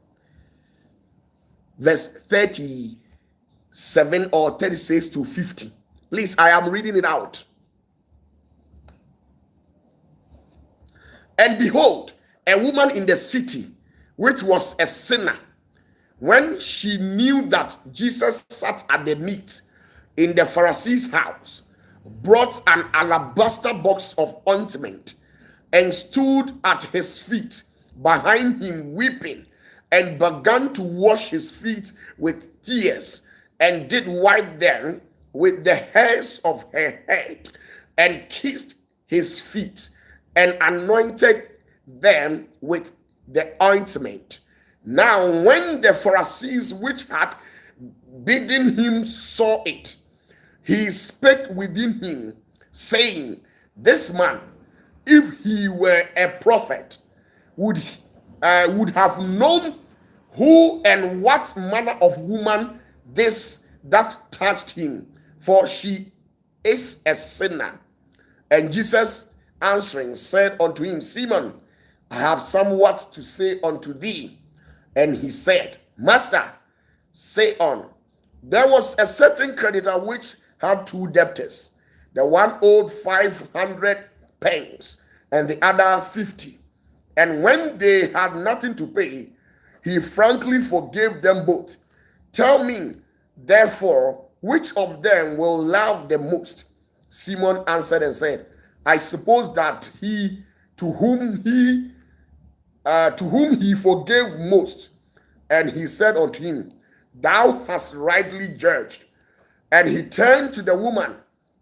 A: Verse 37 or 36 to 50. Please, I am reading it out. And behold, a woman in the city, which was a sinner, when she knew that Jesus sat at the meat in the Pharisee's house, brought an alabaster box of ointment and stood at his feet behind him weeping, and began to wash his feet with tears, and did wipe them with the hairs of her head, and kissed his feet, and anointed them with the ointment. Now when the Pharisees which had bidden him saw it, he spake within him, saying, this man, if he were a prophet, would have known who and what manner of woman this that touched him, for she is a sinner. And Jesus answering said unto him, Simon, I have somewhat to say unto thee. And he said, Master, say on. There was a certain creditor which had two debtors. The one owed 500 pence, and the other 50. And when they had nothing to pay, he frankly forgave them both. Tell me, therefore, which of them will love the most? Simon answered and said, I suppose that he to whom he forgave most. And he said unto him, Thou hast rightly judged. And he turned to the woman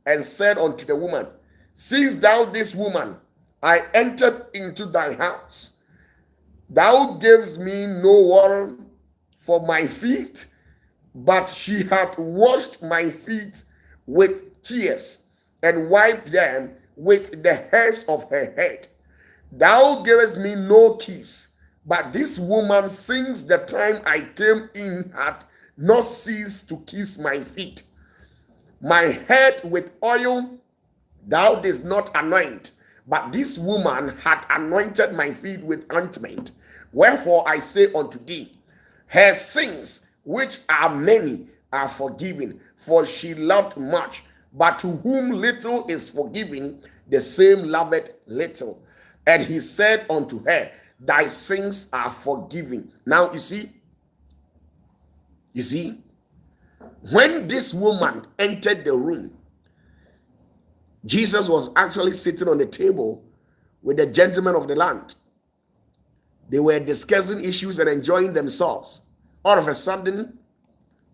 A: and said unto the woman, Seest thou this woman? I entered into thy house. Thou gavest me no water for my feet, but she hath washed my feet with tears, and wiped them with the hairs of her head. Thou gavest me no kiss, but this woman, since the time I came in, hath not ceased to kiss my feet. My head with oil thou didst not anoint, but this woman had anointed my feet with ointment. Wherefore I say unto thee, her sins, which are many, are forgiven, for she loved much. But to whom little is forgiven, the same loveth little. And he said unto her, Thy sins are forgiven. Now you see, when this woman entered the room, Jesus was actually sitting on the table with the gentlemen of the land. They were discussing issues and enjoying themselves. All of a sudden,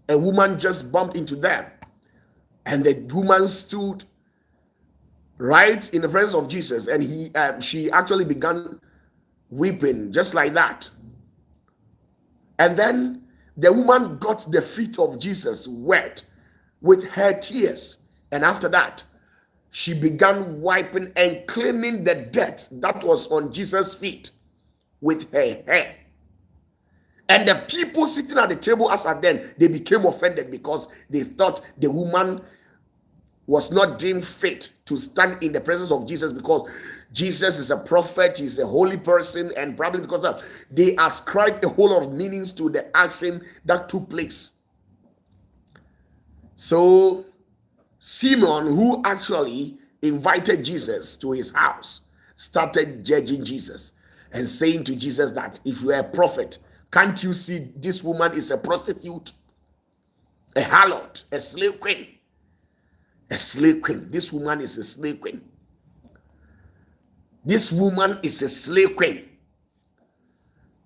A: a woman just bumped into them, and the woman stood right in the presence of Jesus, and she actually began weeping just like that. And then the woman got the feet of Jesus wet with her tears, and after that she began wiping and cleaning the dirt that was on Jesus' feet with her hair. And the people sitting at the table as at then, they became offended because they thought the woman was not deemed fit to stand in the presence of Jesus, because Jesus is a prophet, he's a holy person, and probably because of that, they ascribed a whole lot of meanings to the action that took place. So Simon, who actually invited Jesus to his house, started judging Jesus and saying to Jesus that, if you are a prophet, can't you see this woman is a prostitute, a harlot, a slave queen? A slave queen. This woman is a slave queen. This woman is a slave queen.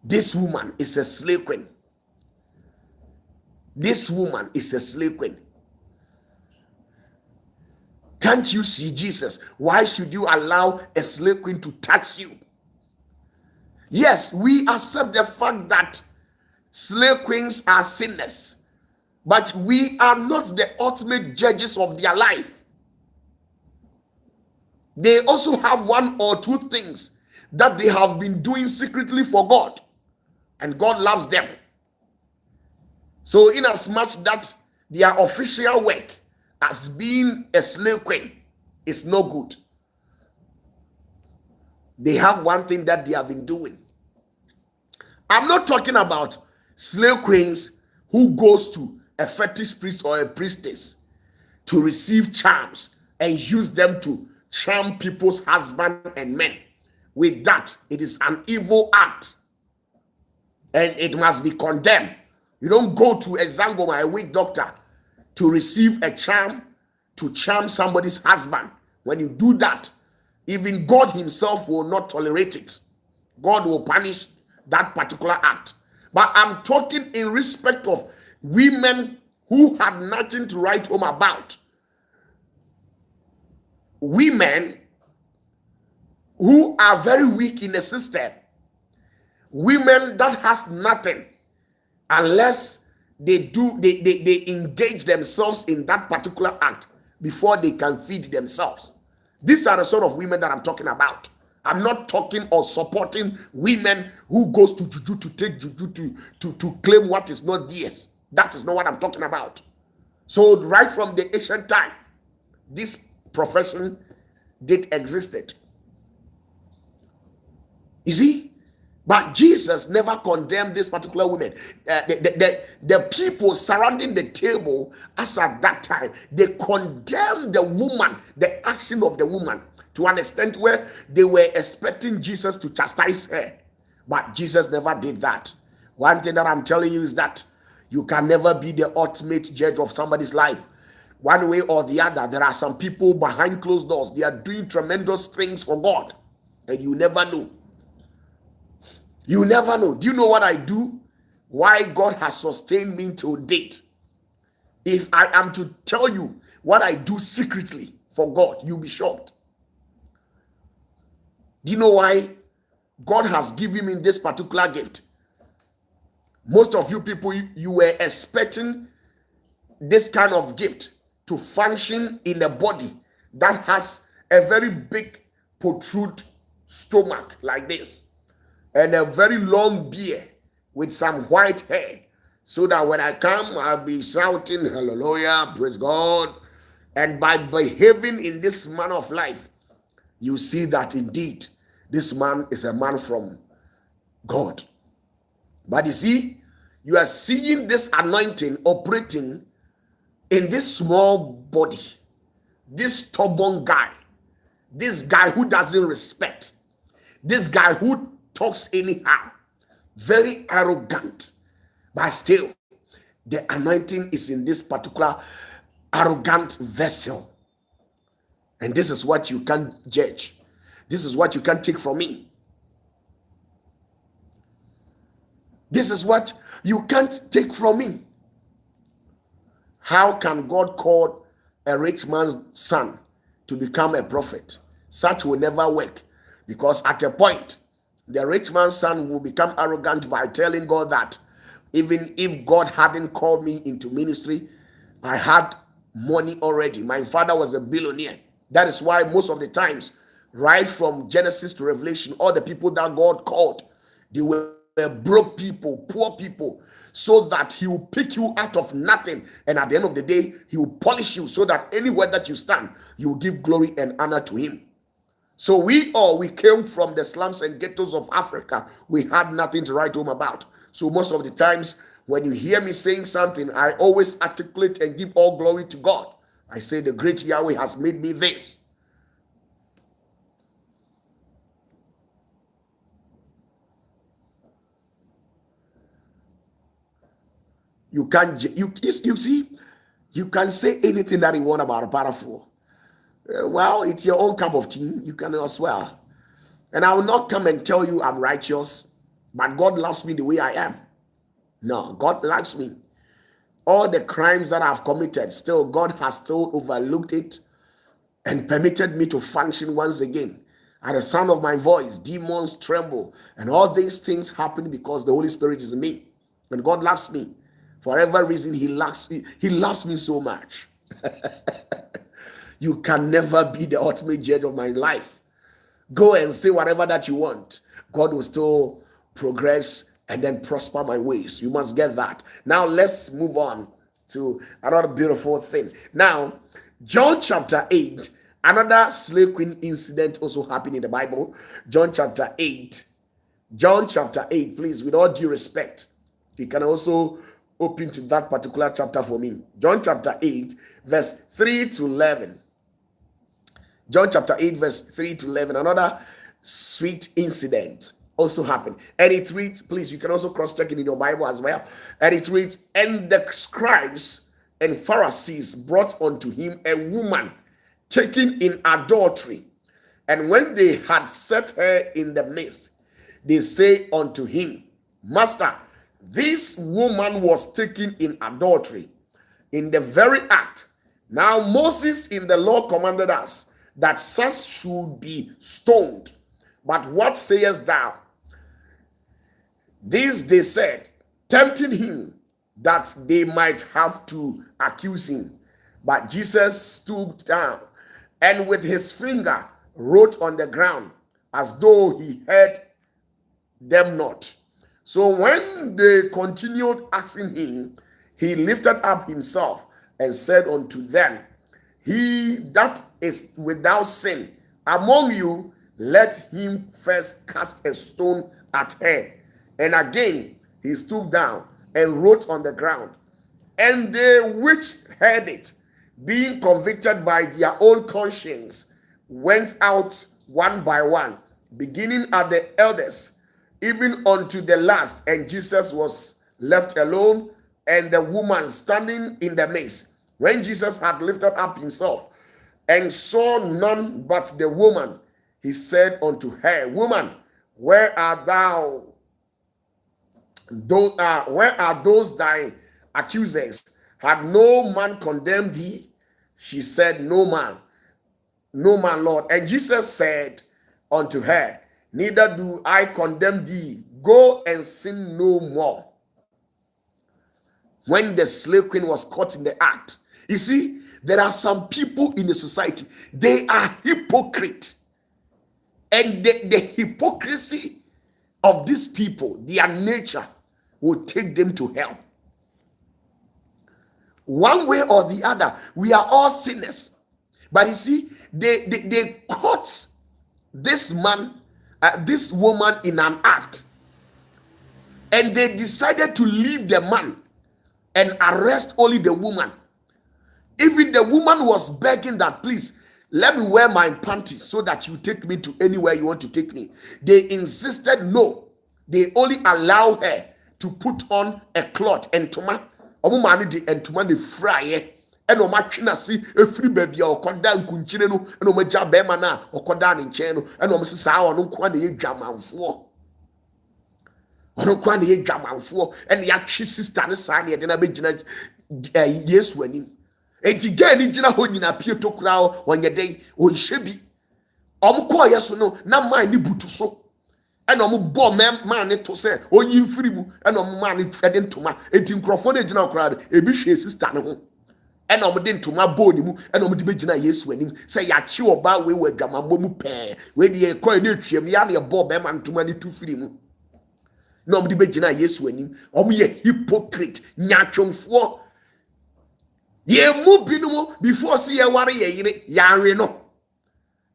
A: This woman is a slave queen. This woman is a slave queen. Can't you see Jesus? Why should you allow a slave queen to touch you? Yes, we accept the fact that slave queens are sinners, but we are not the ultimate judges of their life. They also have one or two things that they have been doing secretly for God, and God loves them. So in as much that their official work as being a slave queen is no good, they have one thing that they have been doing. I'm not talking about slave queens who goes to a fetish priest or a priestess to receive charms and use them to charm people's husbands and men. With that, it is an evil act and it must be condemned. You don't go to a Zangoma, a witch doctor, to receive a charm to charm somebody's husband. When you do that, even God himself will not tolerate it. God will punish that particular act. But I'm talking in respect of women who had nothing to write home about. Women who are very weak in the system. Women that has nothing unless they engage themselves in that particular act before they can feed themselves. These are the sort of women that I'm talking about. I'm not talking or supporting women who goes to juju to take juju to claim what is not theirs. That is not what I'm talking about. So right from the ancient time, this profession did existed. You see? But Jesus never condemned this particular woman. The people surrounding the table, as at that time, they condemned the woman, the action of the woman, to an extent where they were expecting Jesus to chastise her. But Jesus never did that. One thing that I'm telling you is that you can never be the ultimate judge of somebody's life. One way or the other, there are some people behind closed doors. They are doing tremendous things for God, and you never know. You never know. Do you know what I do? Why God has sustained me till date? If I am to tell you what I do secretly for God, you'll be shocked. Do you know why God has given me this particular gift? Most of you people, you were expecting this kind of gift to function in a body that has a very big protrude stomach like this, and a very long beard with some white hair, so that when I come, I'll be shouting, hallelujah, praise God. And by behaving in this manner of life, you see that indeed, this man is a man from God. But you see, you are seeing this anointing operating in this small body, this stubborn guy, this guy who doesn't respect, this guy who talks anyhow, very arrogant, but still the anointing is in this particular arrogant vessel. And this is what you can judge. This is what you can't take from me. This is what you can't take from me. How can God call a rich man's son to become a prophet? Such will never work, because at a point, the rich man's son will become arrogant by telling God that even if God hadn't called me into ministry, I had money already. My father was a billionaire. That is why most of the times, right from Genesis to Revelation, all the people that God called, they were broke people, poor people, so that he will pick you out of nothing. And at the end of the day, he will polish you so that anywhere that you stand, you will give glory and honor to him. So we came from the slums and ghettos of Africa. We had nothing to write home about. So most of the times when you hear me saying something, I always articulate and give all glory to God. I say the great Yahweh has made me this. You can't, you see, you can say anything that you want about OPATAFUOR. Well, it's your own cup of tea. You can as well. And I will not come and tell you I'm righteous, but God loves me the way I am. No, God loves me. All the crimes that I've committed, still, God has still overlooked it and permitted me to function once again. At the sound of my voice, demons tremble, and all these things happen because the Holy Spirit is in me. And God loves me. For whatever reason, He loves me so much. You can never be the ultimate judge of my life. Go and say whatever that you want. God will still progress and then prosper my ways. You must get that. Now let's move on to another beautiful thing. Now, John chapter 8, another slave queen incident also happened in the Bible. John chapter 8, please, with all due respect, you can also open to that particular chapter for me. John chapter 8, verse 3 to 11. John chapter 8, verse 3 to 11. Another sweet incident also happened. And it reads, please, you can also cross-check it in your Bible as well. And it reads, and the scribes and Pharisees brought unto him a woman taken in adultery. And when they had set her in the midst, they say unto him, Master, this woman was taken in adultery, in the very act. Now Moses in the law commanded us that such should be stoned. But what sayest thou? This they said, tempting him, that they might have to accuse him. But Jesus stooped down, and with his finger wrote on the ground, as though he heard them not. So when they continued asking him, he lifted up himself and said unto them, he that is without sin among you, let him first cast a stone at her. And again he stooped down and wrote on the ground. And they which heard it, being convicted by their own conscience, went out one by one, beginning at the eldest, even unto the last. And Jesus was left alone, and the woman standing in the midst. When Jesus had lifted up himself and saw none but the woman, he said unto her, Woman, where are thou? Where are those thy accusers? Had no man condemned thee? She said, No man, Lord. And Jesus said unto her, Neither do I condemn thee. Go and sin no more. When the slave queen was caught in the act, you see, there are some people in the society, they are hypocrite. And the hypocrisy of these people, their nature, will take them to hell. One way or the other, we are all sinners. But you see, they caught this man, this woman in an act, and they decided to leave the man and arrest only the woman. Even the woman was begging that, please, let me wear my panties so that you take me to anywhere you want to take me. They insisted no. They only allow her to put on a cloth and toma. And toma they fry ɛna ɔmo atwe n'ase efiri baabi a ɔkɔda nkunkyire no ɛna ɔmo agya bɛrima no a ɔkɔda ne nkyɛn no ɛna ɔmo sɛ saa ɔno nko na yɛ dwamanfoɔ ɔno nko na yɛ dwamanfoɔ ɛna yɛatwe sista ne saa na yɛde na bɛgyina Yesu anim enti gɛɛ ne gyina hɔ nyina pie to koraa ɔnyɛ dɛn ɔnhyɛ bi ɔmo kɔɔyɛ so no na man ne butu so ɛna ɔmo bɔ man ne to sɛ ɔnyi mfiri mu ɛna ɔmo man ne ɛde ntoma enti nkurɔfoɔ no gyina koraa no ebi hwɛ sista ne ho ɛna ɔmo de ntoma bɔ ne mu ɛna ɔmo de bɛgyina Yesu anim sɛ yɛakye ɔbaa wei wɔ adwamammɔ mu pɛɛ wei deɛ yɛkɔɛ ne atwam ya na yɛbɔ bɛrima ntoma ne tu firi mu na ɔmo de bɛgyina Yesu anim ɔmo yɛ hypocrite nyatwomfoɔ yɛmu binom before sɛ yɛware yɛ yere yɛanwe no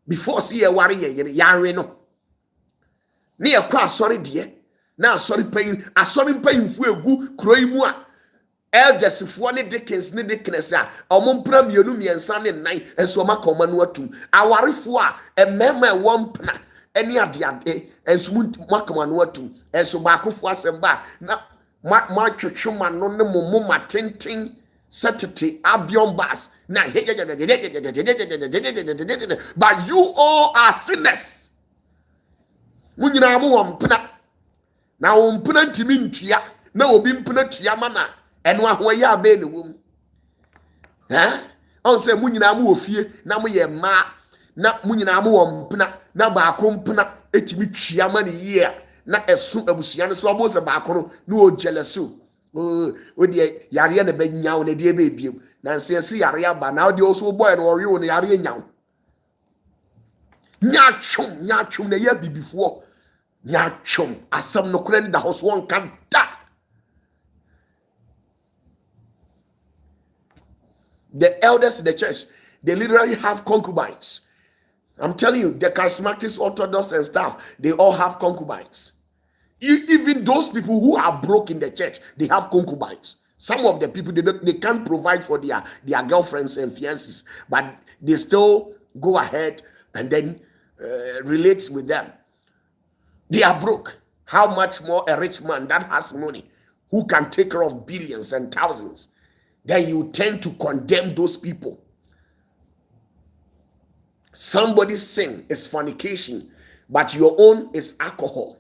A: before sɛ yɛware yɛ yere yɛanwe no ne yɛkɔ asɔre deɛ na asɔre mpanyinfoɔ egu kuro yi mu a eldersfoɔ ne dickens ne dickness a ɔmo mpena mmiɛnsa ne nnan ɛso ɔmo aka ɔmo no atum awarefoɔ a mmarima ɛwɔ mpena ɛne adeade ɛso mo aka ɔmo no atum ɛso baakofoɔ asɛm ba na mo atwetwe mo ano ne mo moma tenten sɛtete abion bars na but you all are sinners mo nyinaa mo wɔ mpena na wo mpena ntimi ntua na obi mpena tua ma na ɛno ahoyɛ abɛ ne wom ɔn sɛ mo nyinaa mo wɔ fie na mo yɛ mmaa na mo nyinaa mo wɔ mpena na baako mpena etimi tua ma ne yie a na ɛso abusua no so ɔbo sɛ baako no na o jealousy o de yare na bɛnya wo na de ebiem na nsense yare aba na o de oso boy no ɔwe wo no yare nya wo nyatwom na yɛ bibifoɔ nyatwom asɛm no kora nda hɔ so wɔnka da. The elders in the church, they literally have concubines. I'm telling you, the charismatics, Orthodox and stuff, they all have concubines. Even those people who are broke in the church, they have concubines. Some of the people, they can't provide for their girlfriends and fiancés, but they still go ahead and then relate with them. They are broke. How much more a rich man that has money, who can take care of billions and thousands, then you tend to condemn those people. Somebody's sin is fornication, but your own is alcohol.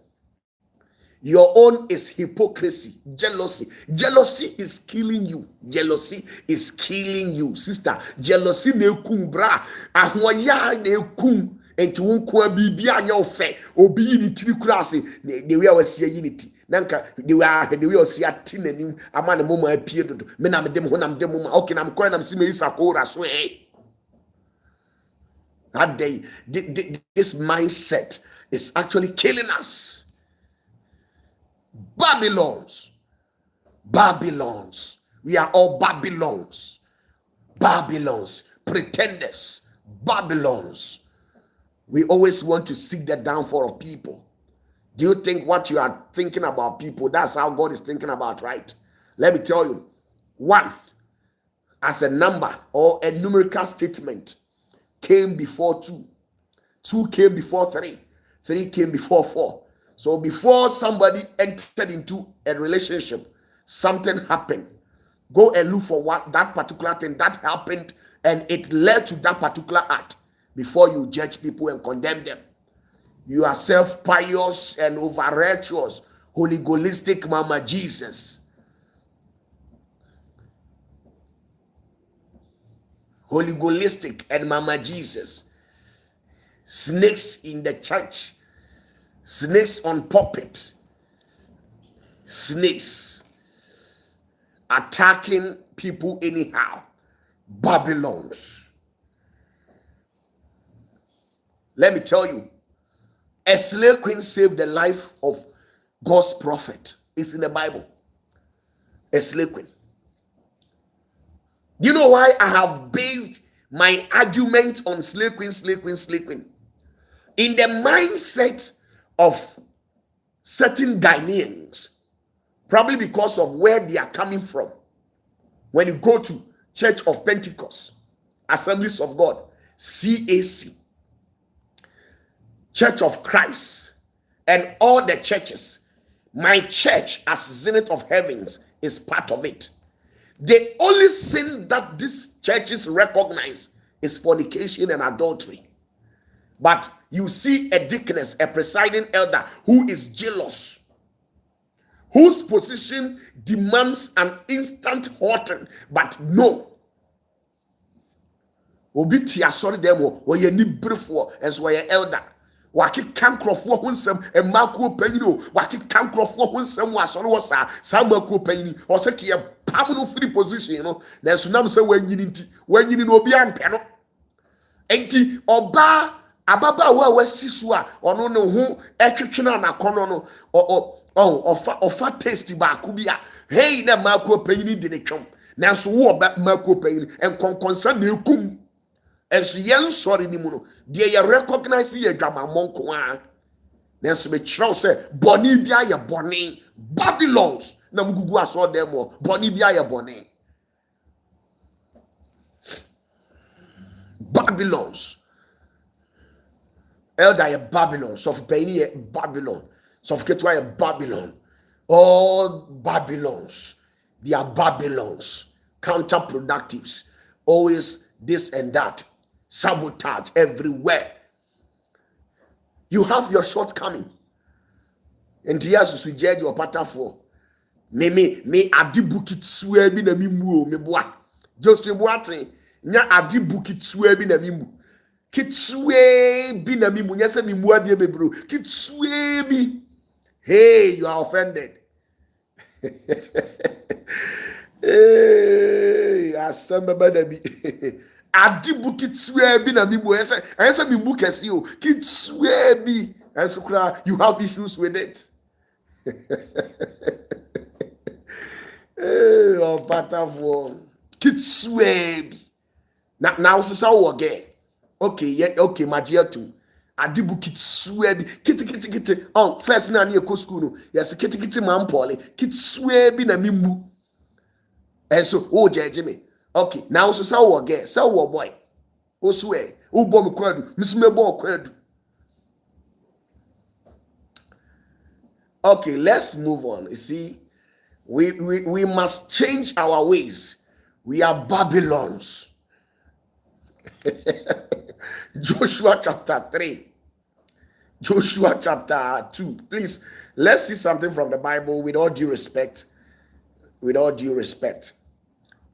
A: Your own is hypocrisy, jealousy. Jealousy is killing you. Jealousy is killing you, sister. Jealousy ne kum bra. Ahoya ne kum. Enti wonko bibia anya ofe. Obi ni tiri kurase. The way I see unity. Nanka the way I see a tinanim. Amane mama appear dodo. Me na me dem ho na me dem mama. Okay, na me koy na me si me isakora so That day, this mindset is actually killing us. Babylons. We are all Babylons. Pretenders. Babylons. We always want to seek the downfall of people. Do you think what you are thinking about people, that's how God is thinking about, right? Let me tell you. 1 as a number or a numerical statement came before 2. 2 came before 3. 3 came before 4. So before somebody entered into a relationship, something happened. Go and look for what that particular thing that happened, and it led to that particular act before you judge people and condemn them. You are self-pious and over-righteous, Holy Gholistic Mama Jesus. Holy Gholistic and Mama Jesus. Snakes in the church. Snakes on pulpit. Snakes attacking people anyhow. Babylons. Let me tell you, a slave queen saved the life of God's prophet. It's in the Bible. A slave queen. Do you know why I have based my argument on slave queen? In the mindset of certain Ghanaians, probably because of where they are coming from. When you go to Church of Pentecost, Assemblies of God, CAC, Church of Christ, and all the churches, my church as Zenith of Heavens is part of it. The only sin that these churches recognize is fornication and adultery. But you see a deaconess, a presiding elder, who is jealous, whose position demands an instant halting. But no. Obi tia sorry them or ye ni brefo as why elder. Waki kankrofo ho nsem e mako panyino waki kankrofo ho nsem wasori wo sa mako panyini o se ke pam no free position no na sunam se wanyini no obi ampe no enti oba ababa wa wasi so a ono ne ho etwetwena na kono no ofa taste ba ko bia hey na mako panyini de ne twom na so wo mako panyini enkonkonsa na ekum. And so yen sorry ni mu no de ye recognize ye dwamamon ko a na so be kire say boni bia ye boni Babylons na mugugu aso dem o boni bia ye boni Babylons elder ye Babylon so for pay ye Babylon so for ketwa ye Babylon all Babylons they are Babylons counterproductives always this and that. Sabotage everywhere. You have your shortcoming. And yes, we judge your OPATAFUOR. Me adi bukit suwe bi na mimu me boa. Just me boate. Nya adi bukit suwe bi na mimu. Kit suwe bi na mimu. Nya se mimu adi be bro. Kit suwe bi. Hey, you are offended. Hey, asamba da bi. Adibu kitswe bi na mibu ese mibu kesi o kitswe bi esukra you have issues with it. OPATAFUOR kitswe bi na so sa wo ge okay majia tu adibu kitswe bi kiti first na na school no yes kiti man pole kitswe bi na mimu eso o jeje me. Okay, now so say wo girl, say wo boy. O swear, o bo me kwadu, misme bo kwadu. Okay, let's move on. You see, we must change our ways. We are Babylons. Joshua chapter 3. Joshua chapter 2. Please, let's see something from the Bible with all due respect. With all due respect.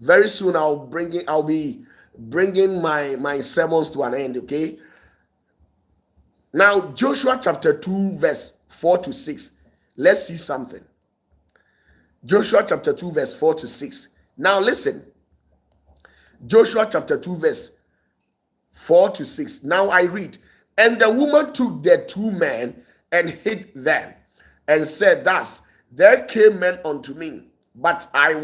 A: Very soon I'll be bringing my sermons to an end, okay? Now, Joshua chapter 2 verse 4 to 6. Let's see something. Joshua chapter 2 verse 4 to 6. Now listen. Joshua chapter 2 verse 4 to 6. Now I read. And the woman took the two men and hid them and said, thus, there came men unto me, but I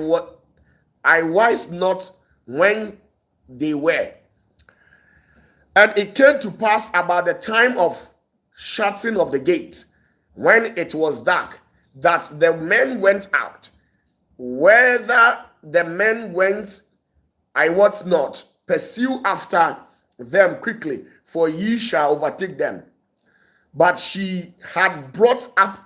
A: wist not when they were. And it came to pass about the time of shutting of the gate, when it was dark, that the men went out. Whether the men went, I wot not. Pursue after them quickly, for ye shall overtake them. But she had brought them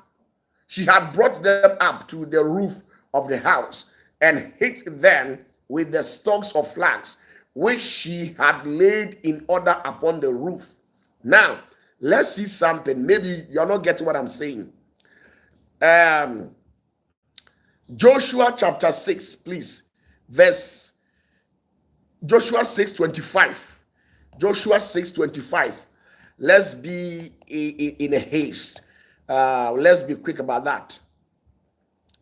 A: up to the roof of the house, and hit them with the stalks of flax, which she had laid in order upon the roof. Now, let's see something. Maybe you're not getting what I'm saying. Joshua chapter 6, please. Joshua 6:25. Joshua 6:25. Let's be in a haste. Let's be quick about that.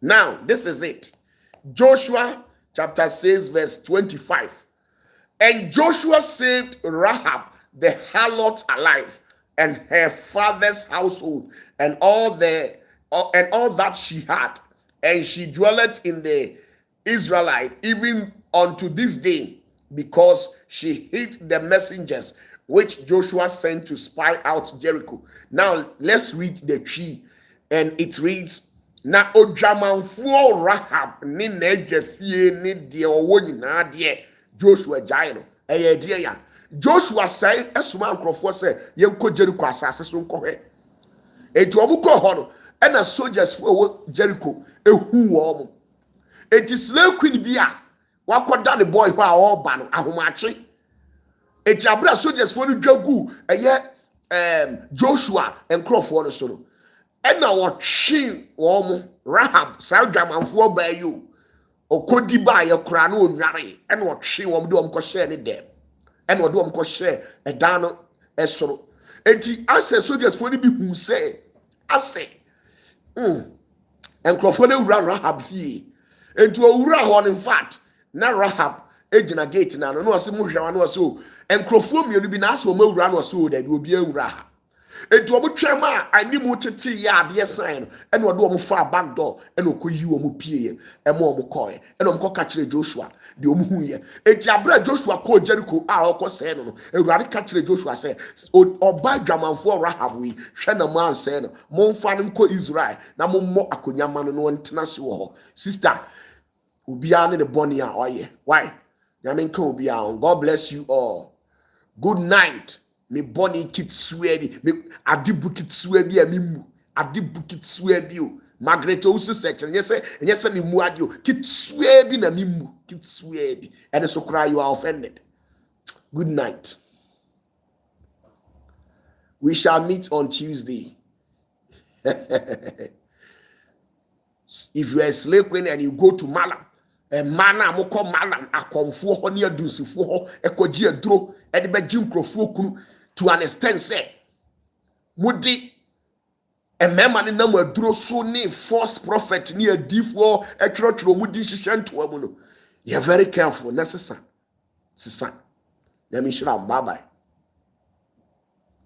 A: Now, this is it. Joshua chapter 6 verse 25. And Joshua saved Rahab the harlot alive, and her father's household, and all that she had, and she dwelleth in the Israelite even unto this day, because she hid the messengers which Joshua sent to spy out Jericho. Now let's read the tree, and it reads, na odwamanfuo Rahab ni neje fie ni de owo nyina de Joshua jairo eye de ya Joshua say esuma nkrofo say yenko Jericho asase so nkɔhwe enti omuko ho no na soldiers fo Jericho ehu wo mo enti slave queen bi a wakoda the boy who are all ban ahomache eti abra soldiers for no dwagu Joshua and Crawford so no and na watching wo Rahab sa dwamanfo ba you okodi ba ye kra na onware and watching wo de omko share ne dem and wo de omko share edan no esoro eti ase soldiers for no bi hu say ase and Crawford na wura Rahab fie enti owura ho in fact na Rahab ejina gate na no ose mu hwa no ose o enkrofo mienu bi na aso ma wura no ose o da bi obi awura ha enti omo twema animu tete ya ade sign ene odo omo fa back door ene okoyi omo pie ema omo koe ene omo ka kire Joshua de omo hu ye enti abra Joshua ko Jericho a okose no ewurade ka kire Joshua say oba dwamanfo Rahab wi hwe na man say no momfa no ko Israel na mommo akonyama no ntena se wo ho sister ubia ne boni a oye why nyame nka ubia God bless you all good night me boni kitsue me adibu kitsue bi amimu adibu kitsue bi o Margaret o sister nyese me mu adio kitsue bi na mimu kitsue bi and so cry you are offended. Good night. We shall meet on Tuesday. If you are a slave queen and you go to Malam, mana moko Malam akonfo ho ne adusifo ho ekogi aduro e de beji nkrofo kunu to an extent say mudi emema ne nam aduro so ne false prophet ne adifo etwotwo mudi hihye nto amu no you are very careful necessary sisa let me shira bye bye.